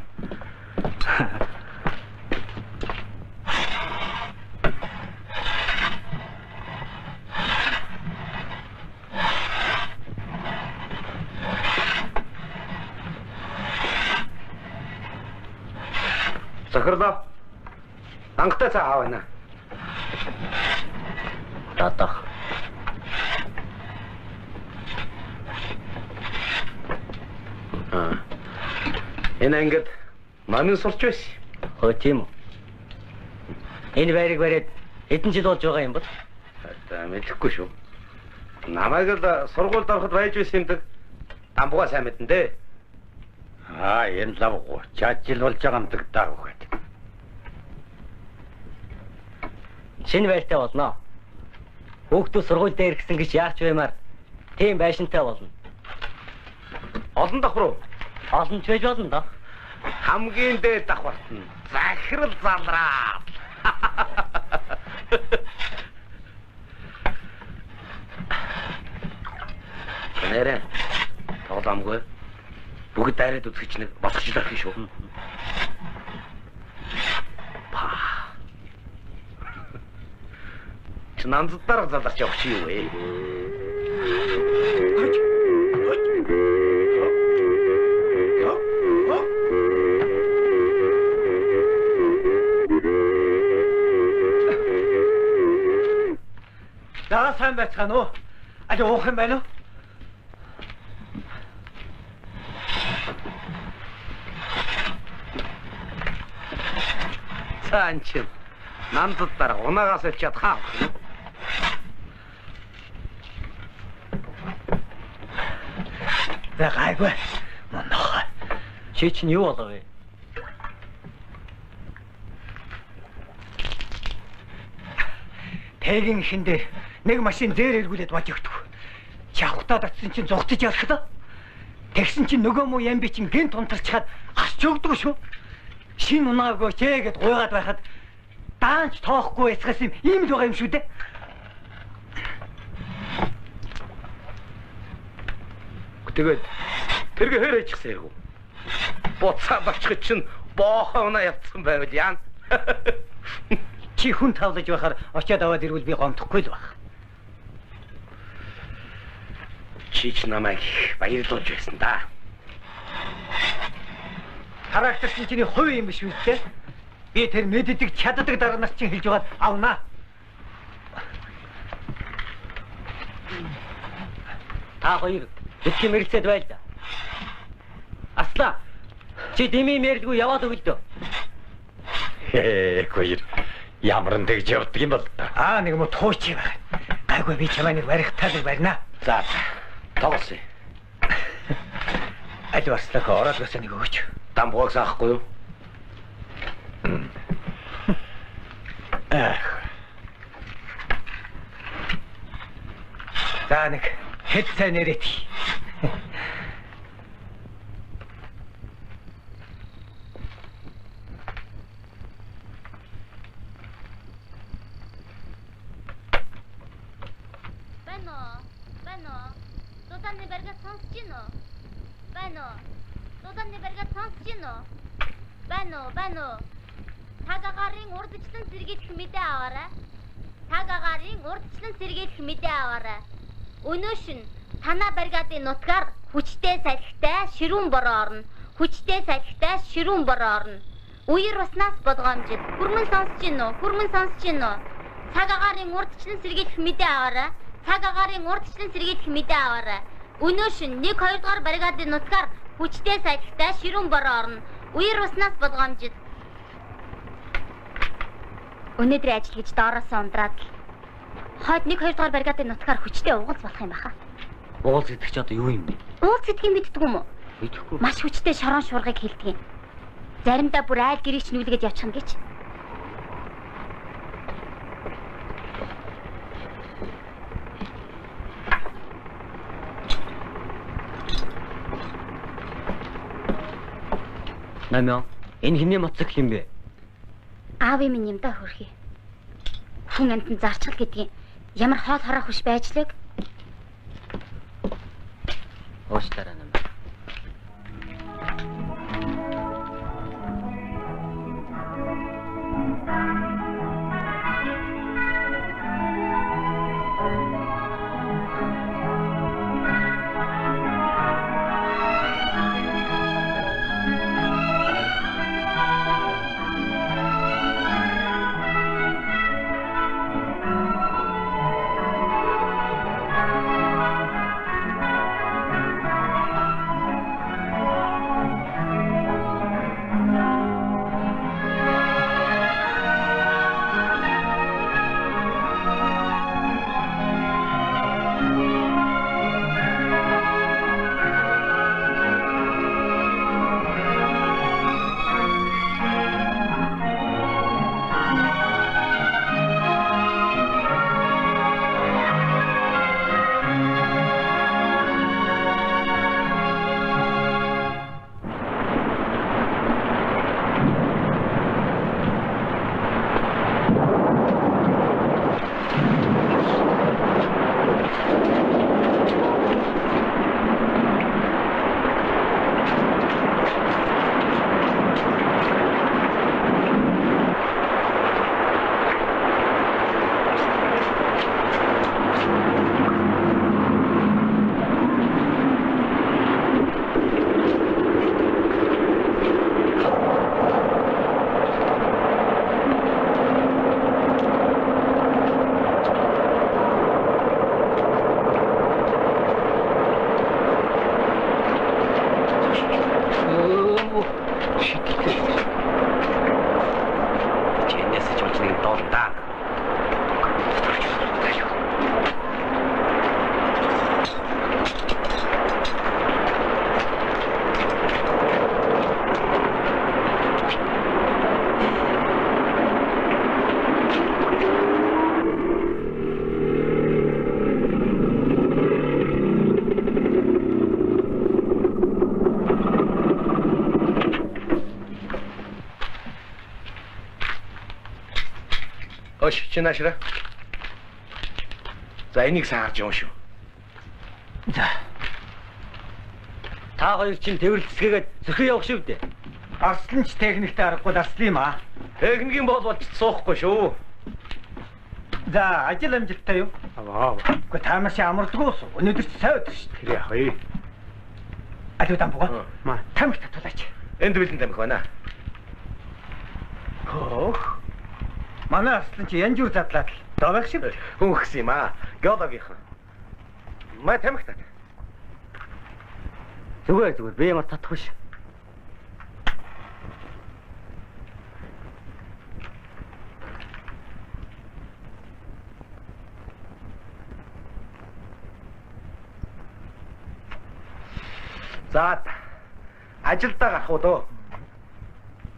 Захирлаа. Ангатай цаа аав байна. Татах. Энэ ангид манын сурч байсан. Хөө тийм үү. Энэ байрыг бариад хэдэн жил болж байгаа юм бол? Мэдэхгүй шүү. Намайг л сургуульд ороход байж байсан юмдаг. Амбуга сайн мэдэн дээ. Энэ лав 30 жил болж байгаа юмдаг даа хөхөд. Шинэ байртай болно. Хүүхдүүд сургууль дээр гисэн гэж яач баймаар тийм байшинтай болно. Олон давхруу. Олон ч байж болно да. Хамгийн дээр давхартна. Захирал залраа. Нэрэ. Тоглоомгүй. Бүгд дайраад үзгэж нэг босгочлах юм шүү. Намздар заларч явах чи юу вэ? За сайн байцгаана уу? Аль уух юм байна уу? Цаанч. Намздар унаагаас олж чадхаа. За гайгүй. Монохоо. Чи чинь юу болов вэ? Тэгийн шиндээ нэг машин зээр эргүүлээд бож өгдөг. Чавхтаа татсан чинь зугтаж ярахлаа. Тэгсэн чинь нөгөө муу ямби чинь гинт унтарчхаад гарч өгдөг шүү. Шин унаагүй чээ гэд гуйгаад байхад даанч тоохгүй яцгаас юм л байгаа юм шүү дээ. Тэгээд тэргээ хэр ээчихсэн яг уу? Буцаад очих чинь боохоо унаа явцсан байвал яана. Чи хүн тавлаж байхаар очиад аваад ирвэл би гомдохгүй л байх. Чи ч намайг баярлуулж байсан да. Характер чинь чиний хувь юм биш үү те? Би тэр мэддэг чаддаг дараа нас чинь хэлж байгаад авнаа. Та хоёр битгий мэрэгцээд байл да. Аслаа. Чи дими мэрэлгүй яваад өгөл дөө. Хоёр ямар нь тэгж явдаг юм бол Нэг мо тууч байгаа. Гайгүй би чамайг барихтаа л барина. За тоглосон. Аль баслах ороод гасан нэг өгөөч. Дамбугаг саахгүй юу? За нэг хэд сайн нэрэт. Дууданны баригад сонсож гинөө? Байна уу? Дууданны баригад сонсож гинөө? Байна уу? Тагагарын урдчлан сэргийлэх мэдээ аваарай. Тагагарын урдчлан сэргийлэх мэдээ аваарай. Өнөөшн танаа баригадын нутгаар хүчтэй салхитай ширүүн бороо орно. Үер уснаас бодгоомжид. Хүрмэн сонсож гинөө? Тагагарын урдчлан сэргийлэх мэдээ аваарай. Өнөөшн 1-2 дугаар баригадын нутгаар хүчтэй салхитай ширүүн бороо орно. Үер уснаас бодгоомжид. Өнөөдрийн ажил гэж доороосоо ундраад хойд 1-2 дугаар баригадын нутгаар хүчтэй уулз болох юм баха. Уулз гэдэг чи одоо юу юм бэ? Уулз гэдэг юм мэддэг юм уу? Мэдэхгүй. Маш хүчтэй шорон шуургыг хэлдэг юм. Заримдаа бүр айл гэрээч нүүлгээд явчих нь гэж. Намё, энэ хиний моцог юм бэ? Аавын минь юм да хөрхий. Хүн амтнд зарчгал гэдгийг ямар хоол хороо хүш байжлыг. Уучлаарай намё. Маш чинаашра. За энийг саарж юм шүү. За. Та хоёр чинь тэрэл цэцгээгээд зөхөө явах шүү дээ. Арслан ч техниктэй аргагүй арслан юм аа. Техникийн болж суухгүй шүү. За, ажил амжилттай юу? Аа. Гэхдээ та маш амардгүйс. Өнөөдөр ч сайн өдөр шүү дээ. Тэр яах вэ? Алуу дамбуга. Маа, тамхи татуулаач. Энд бэлэн тамхи байна. Хөх. Манай арслан чи янжуур задлаад л доогох шиг. Хүн гисэн юм аа. Геологийнхан. Маа тамхи тат. Зүгээр би ямар татах биш. За ажилдаа гарах уу дөө.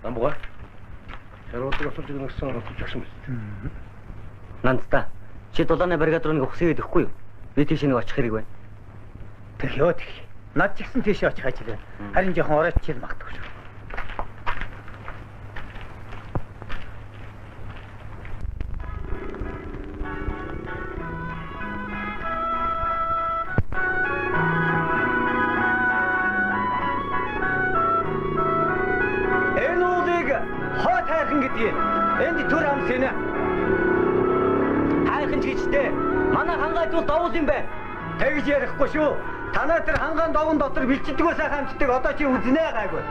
Дамбуга. Шаруудыг осолж өгсөн оролцож агшин биз. Нандта. Чи дулааны бригад руу нэг ухсыг идэхгүй юу? Би тийш нэг очих хэрэг байна. Тэг ёо тэг. Над ч гэсэн тийшээ очих ажил байна. Харин жоохон оройч чил магтах шүү. Энд түр амсэна. Хайхан ч гэжтэй. Манай хангайд бол довол юм байна. Тэгж ярихгүй шүү. Танаа тэр хангаан довон дотор бэлчдэггүй сайхан амтдаг одоо чи үзнэ гайгүй.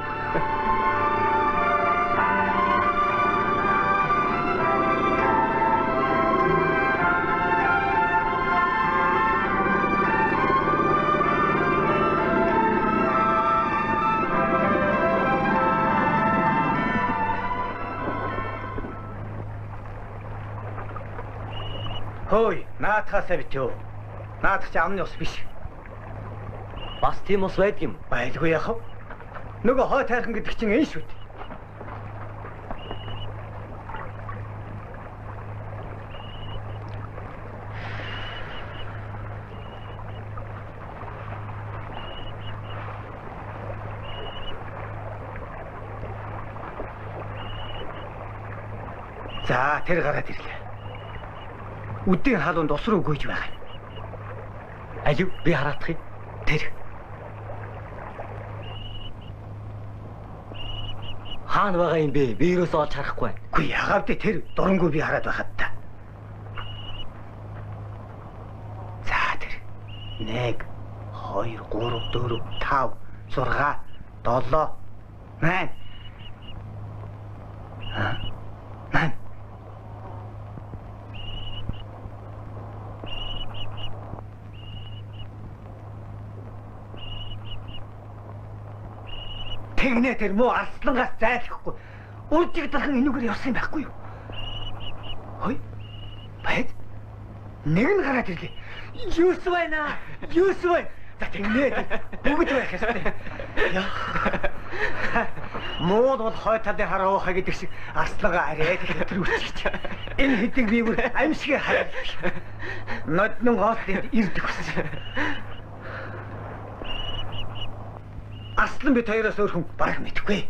Хөөе, наадхаасаа битүү. Наадах чи амны ус биш. Бас тийм ус байдаг юм. Байлгүй яхав. Нөгөө хой тайхан гэдэг чинь энэ шүү дээ. За, тэр гараад ирлээ. Үдийн халуунд ус руу гүйж байгаа. Алив би хараадах юм. Тэр. Хаана байгаа юм бэ? Би юусоо олж харахгүй. Үгүй ягаад вэ тэр дурангүй би хараад байхад та. За тэр. 1 2 3 4 5 6 7 8 8 Тэгнэ тэр муу арслангаас зайлахгүй. Үржигдэлхэн энүүгээр явсан байхгүй юу? Хой. Байд. Нэг нь гараад ирлээ. Юус байна? Юус байна? За тэгнэ. Бүгд байх ёстой. Яа. Мууд бол хой талын хараа ухаа гэдэг шиг арслага арайд хэтрүүлчих. Энэ хэдийг би бүр амьсгээ хараад. Ноднон гоолтод ирдэг болсон. Арслан бит хоёроос өөр хүн бараг мэдэхгүй.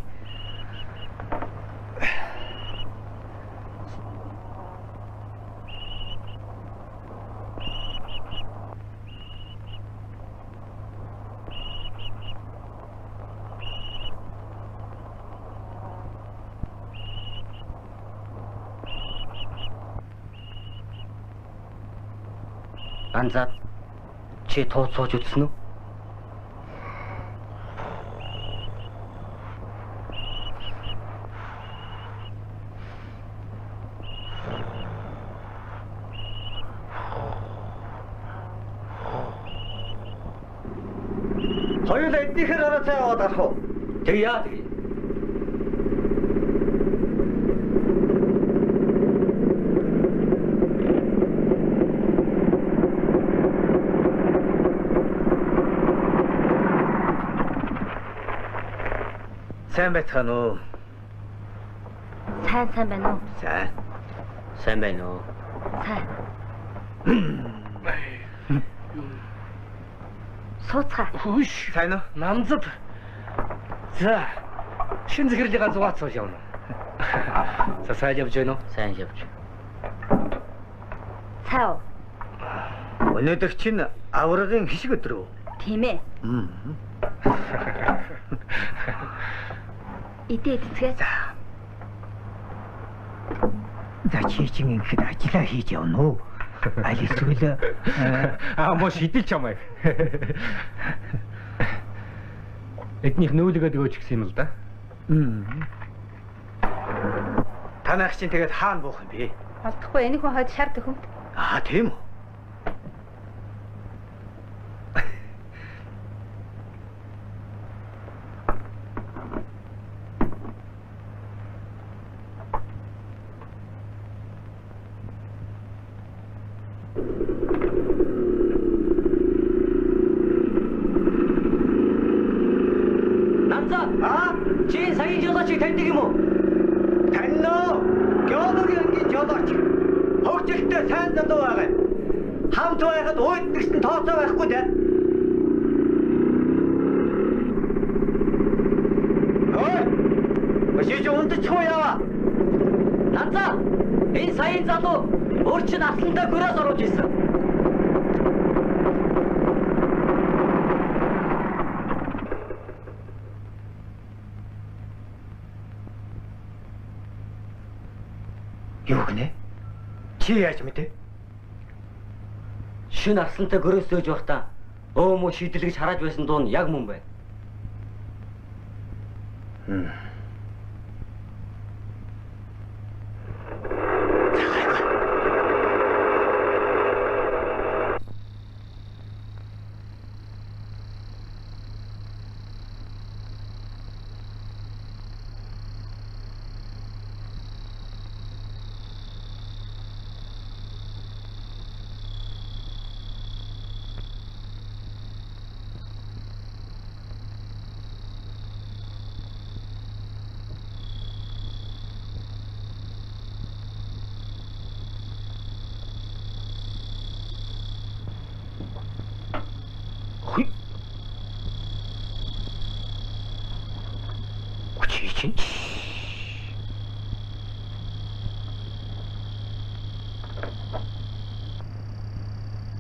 Анзаад чи тууд сууж үзсэн үү? Хоёул эднийхэр ороо цай аваад гарах уу? Тэг яа тэг. Сайн байцгаана уу? Сайн байна уу? Сайн. Сайн байна уу? Сайн. Сууцгаа. Хөөш. Сайн уу? Намзад. За. Шин зэрэглийг зугаацсан явна. За сайн явж байна уу? Сайн явж. Цав. Өнөөдөр чинь аврагын хишиг өдөр үү? Тийм ээ. Идээд эцгээ. За чи чинь ингэхэд ажиллаа хийж явна уу? Аль эсвэл Мөн шидэж чамайг. Эднийх нүүлгээд өгөөч гэсэн юм л да. Танайх чинь тэгээд хаана буух юм бэ? Олдохгүй энэ хүн хойд шар төхөм. Тийм үү? Чи саяын жолоочийг таньдаг юм уу? Таньноо. Геологийн ангийн жолооч. Хөгжилтэй сайн залуу байгаа. Хамт байхад уйдгсэн тооцоо байхгүй дээ. Ой! Өшиж унтчихгүй яа. Нанзаа! Энэ саяын залуу өөрчн асландаа гөрөөс оруулж ирсэн. Юу гэнэ? Чи яаж мэдээ? Шин арслантай гөрөөс зөөж байхдаа өөмөө шийдэл гэж харааж байсан дуу нь яг мөн байна.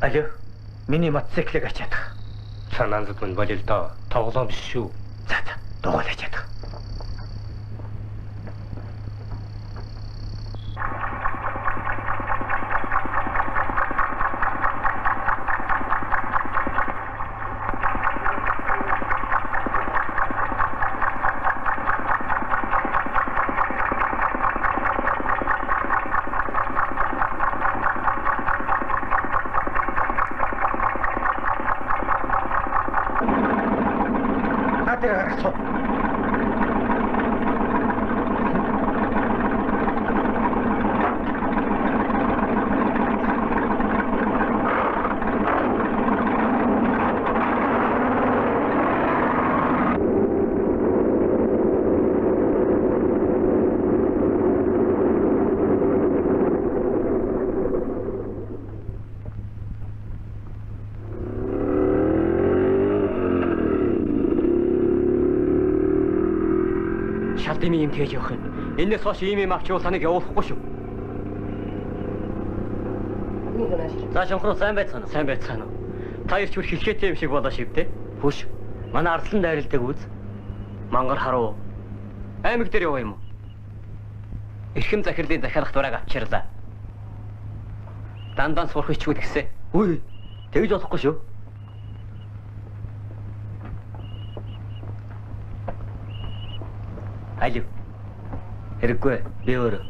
Алло, миний мотоциклыг ачаадах. Санаанд мань болил доо. Тоглоом биш шүү. За, дугаал ачаадах. Шалдын юм тэгж явах юм. Энээс хойш ийм авч явуул таныг явуулахгүй шүү. За шонхроо сайн байцгаана уу? Сайн байцгаана уу? Та ирч бүр хилхээтэй юм шиг болоо шивдэ. Хүш. Манай арслан дайралдаг үз. Мангар харуу. Аймаг дээр яваа юм уу? Эрхэм захирлын захиалах дураг авчирлаа. Дандан сурах ичгүүд гисэн. Үгүй. Тэгж болохгүй шүү. Алив. Хэрэггүй. Би өөрөө.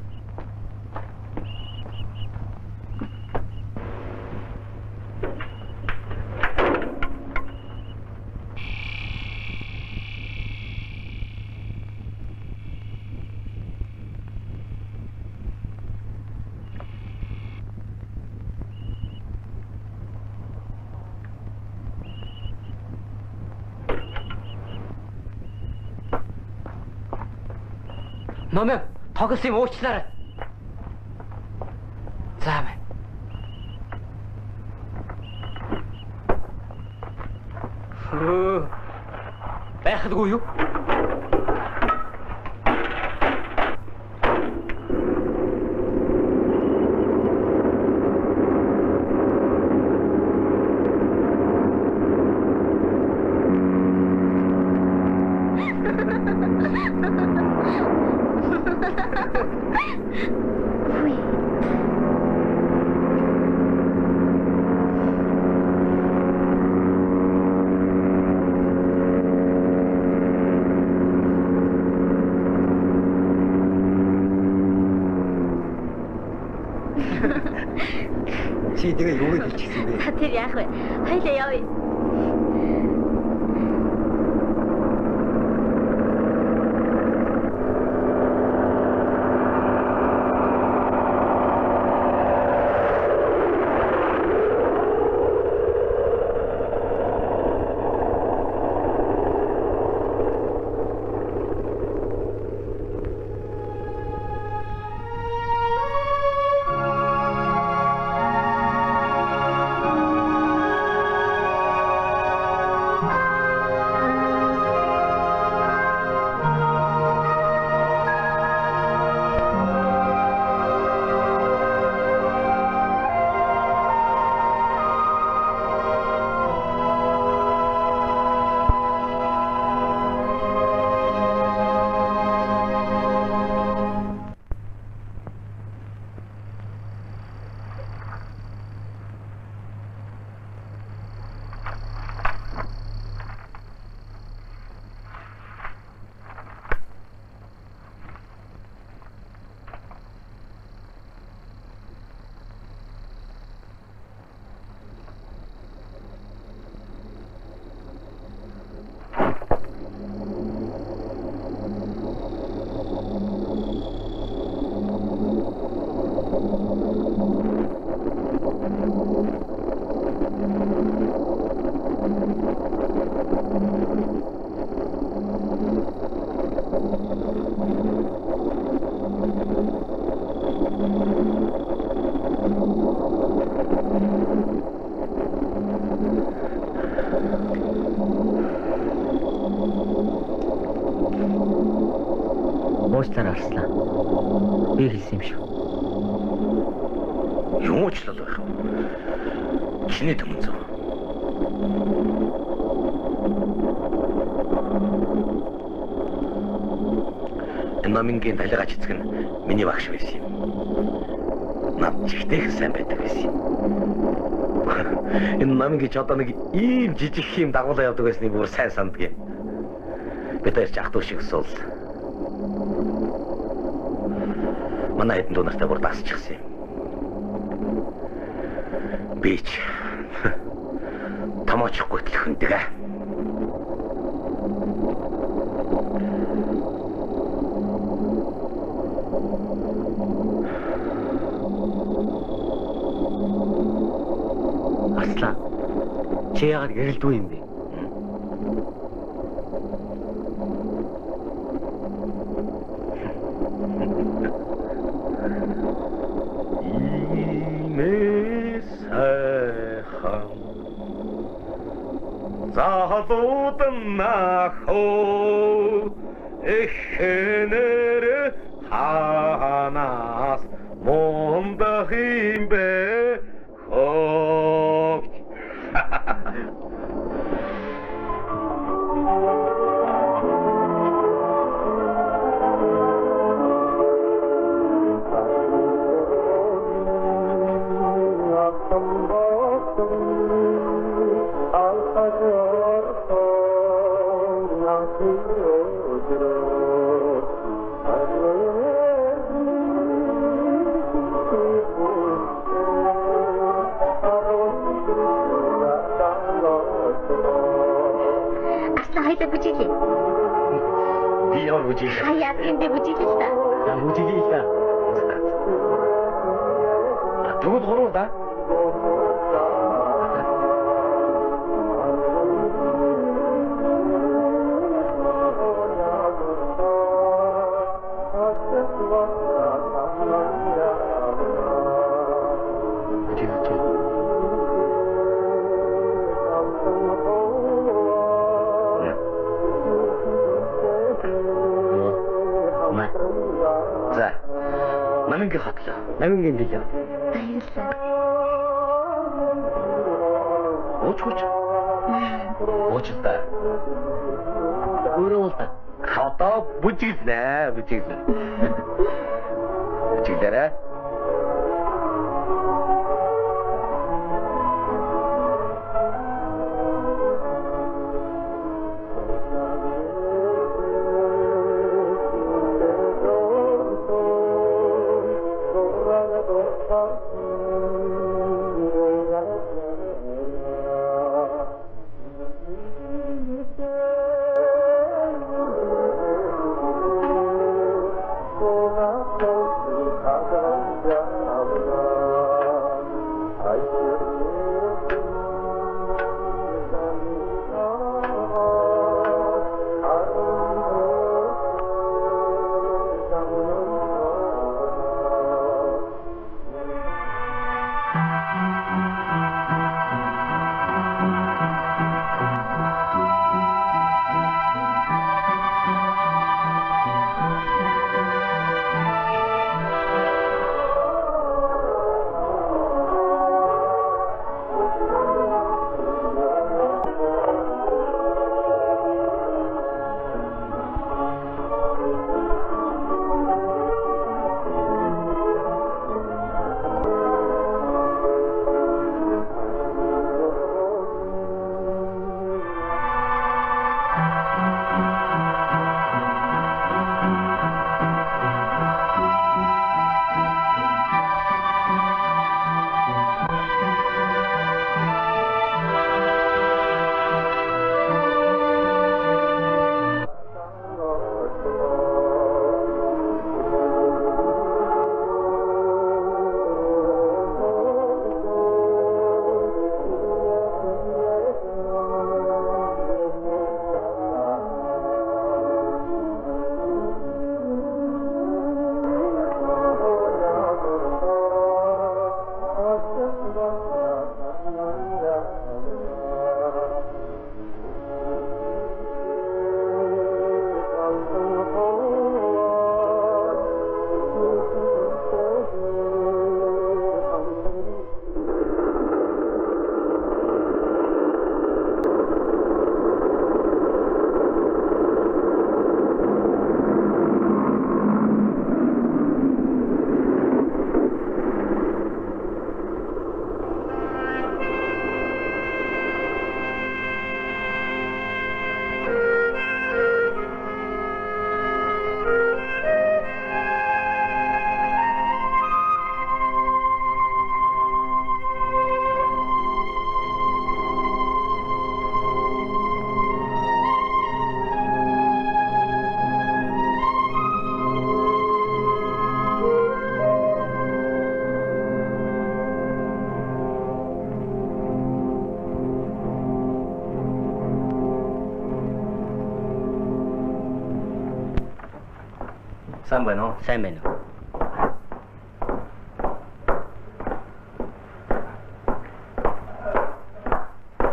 Номер тоглосон юм уучлаарай. За мэ. Байхадгүй юу? Чи тэгээ юу гэж хэлчихсэн бэ? Тэр яах вэ? Хоёлаа явъя. Уучлаарай Арслан. Би хэлсэн юм шүү. Юу уучлал байх вэ? Чиний төмөн зөв. Энэ номингийн талигач эцэг нь миний багш байсан юм. Над чихтэйх сайн байдаг байсан юм. Энэ номингийн ч одоо нэг ийм жижиг юм дагуулаа явдаг байсныг бүр сайн санддаг юм. Бид хоёр ч ах トゥ шиг сул. Манай эдэн дуу нартай бүр дасчихсан юм. Би ч томоочихгүй тэл хүндэг аа. Арслан. Чи яагаад гэрэлдүү юм бэ? Захлууданахоо эхнэр ханаас мондах юм бэ хоо. Хайда бүжиглээ. Би яа бүжиглээ. Хаяад эндээ бүжиглээ л та. Бүжиглээ л та. Тэгвэл гурав да. За. Намингийн хатлаа. Намингийн дэлээ. Баярлалаа. Ууч. Уучтай. Өөрөө бол та. Одоо бүжиглээ. хэлээрэй. Сайн байна уу? Сайн байна уу?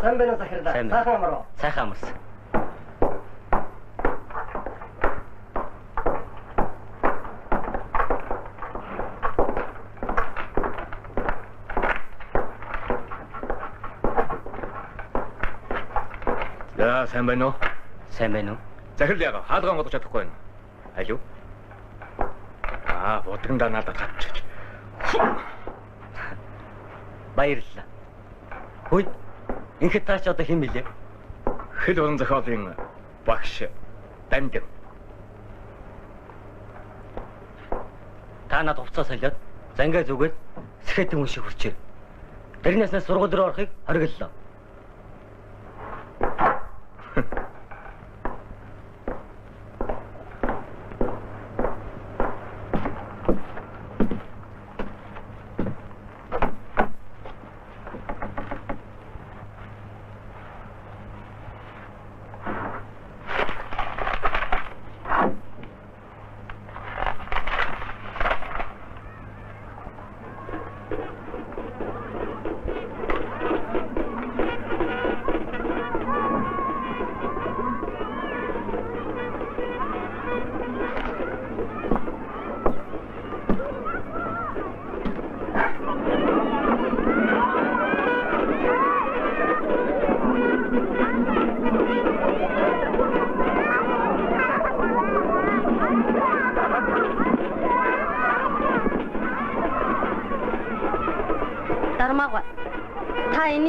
Сайн байна уу Захирда? Сайхан амаруу. Сайхан амарсан. За, сайн байна уу? Сайн байна уу? Захирал яга хаалгаа бодож чадахгүй байна. Алуу? Будгандаа надад хатчих. Баярлалаа. Хөөе. Ингээд таач одоо хэн билээ? Хэл уран зохиолын багш Дамжин. Та надад хувцас солиод зангаа зүгээд сэхэтэн хүн шиг хүрчээ. Тэрнээс сургууль руу орохыг хориглолоо.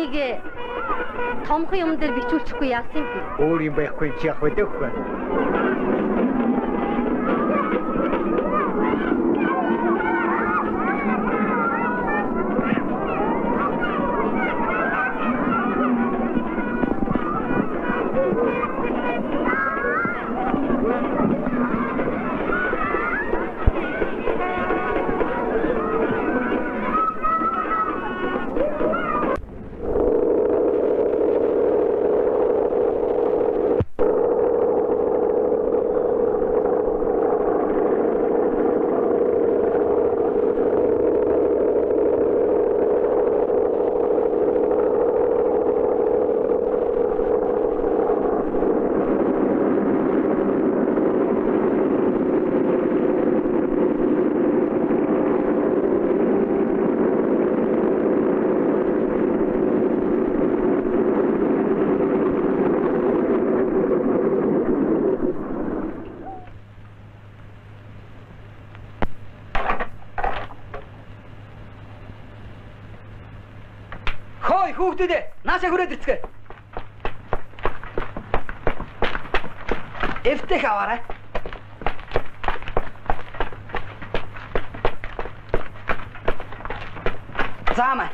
энийг томхон юм дээр бичүүлчихгүй яасан юм бэ? Өөр юм байхгүй чи яг өдөөхгүй. Хүүхдүүдээ наашаа хүрээд ирцгээ. Эвтэх аваарай. Заамаа.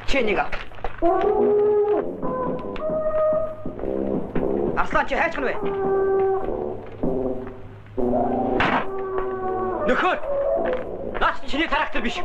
Чинийг ав. Арслан чи хайчхан вэ? Нөхөр! Наач чиний характер биш.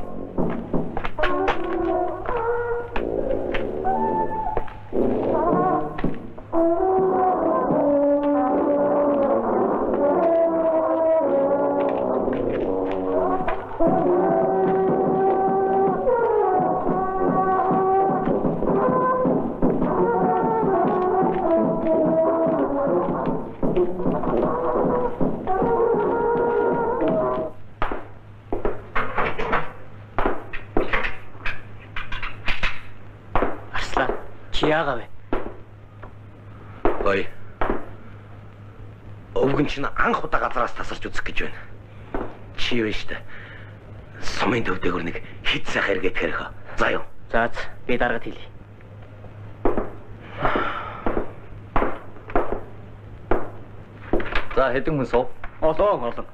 Яагаад вэ? Ой. Өвгөн чинь анх удаа газраас тасарч үзэх гэж байна. Чи вэ штэ. Сумын төв дээгүүр нэг хит сайхан эргээд хэрэг. За юу. За би дараад хэлье. За хэдэн хүн суув? Олон.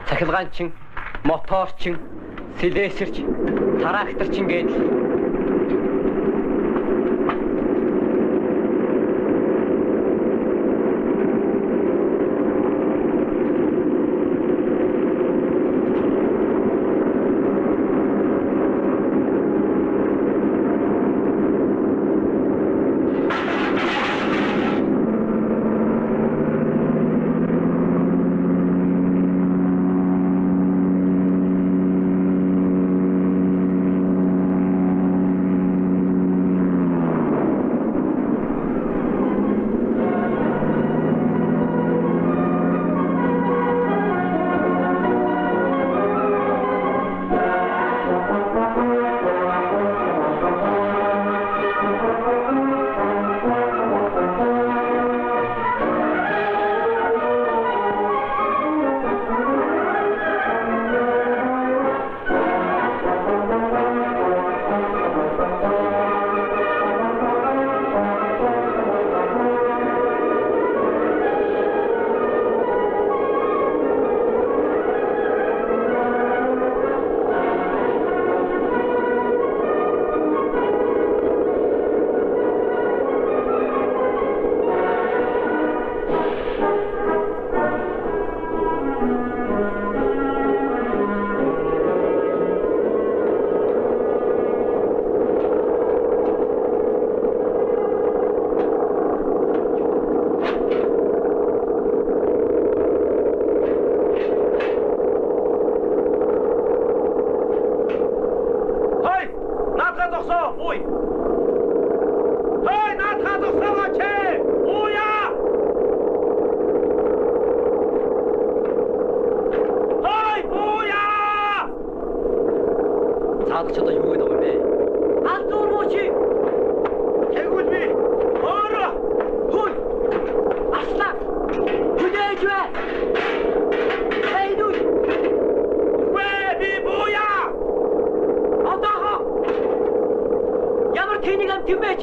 Цахилгаанчин, моторчин, слесарч, тракторчин гэдэг. тийм байж.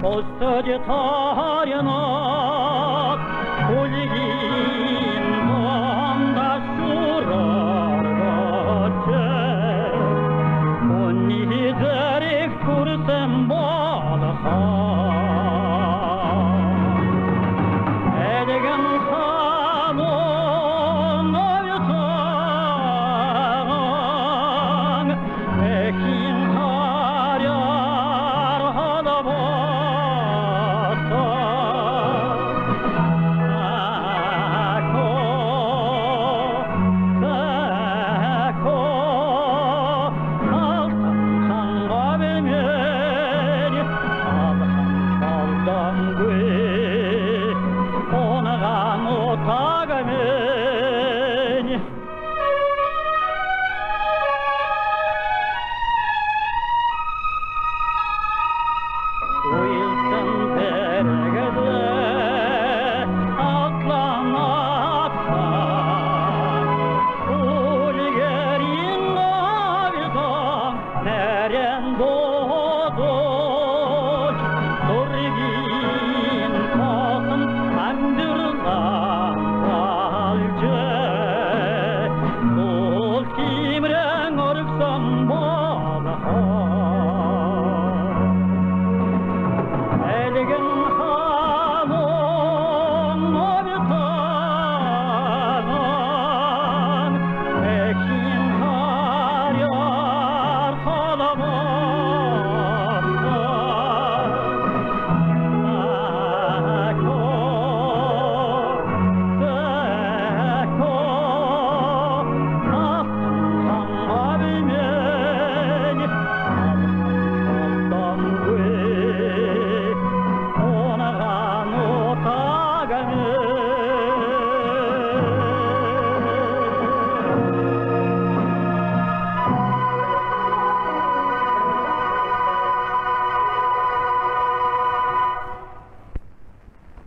Ostoje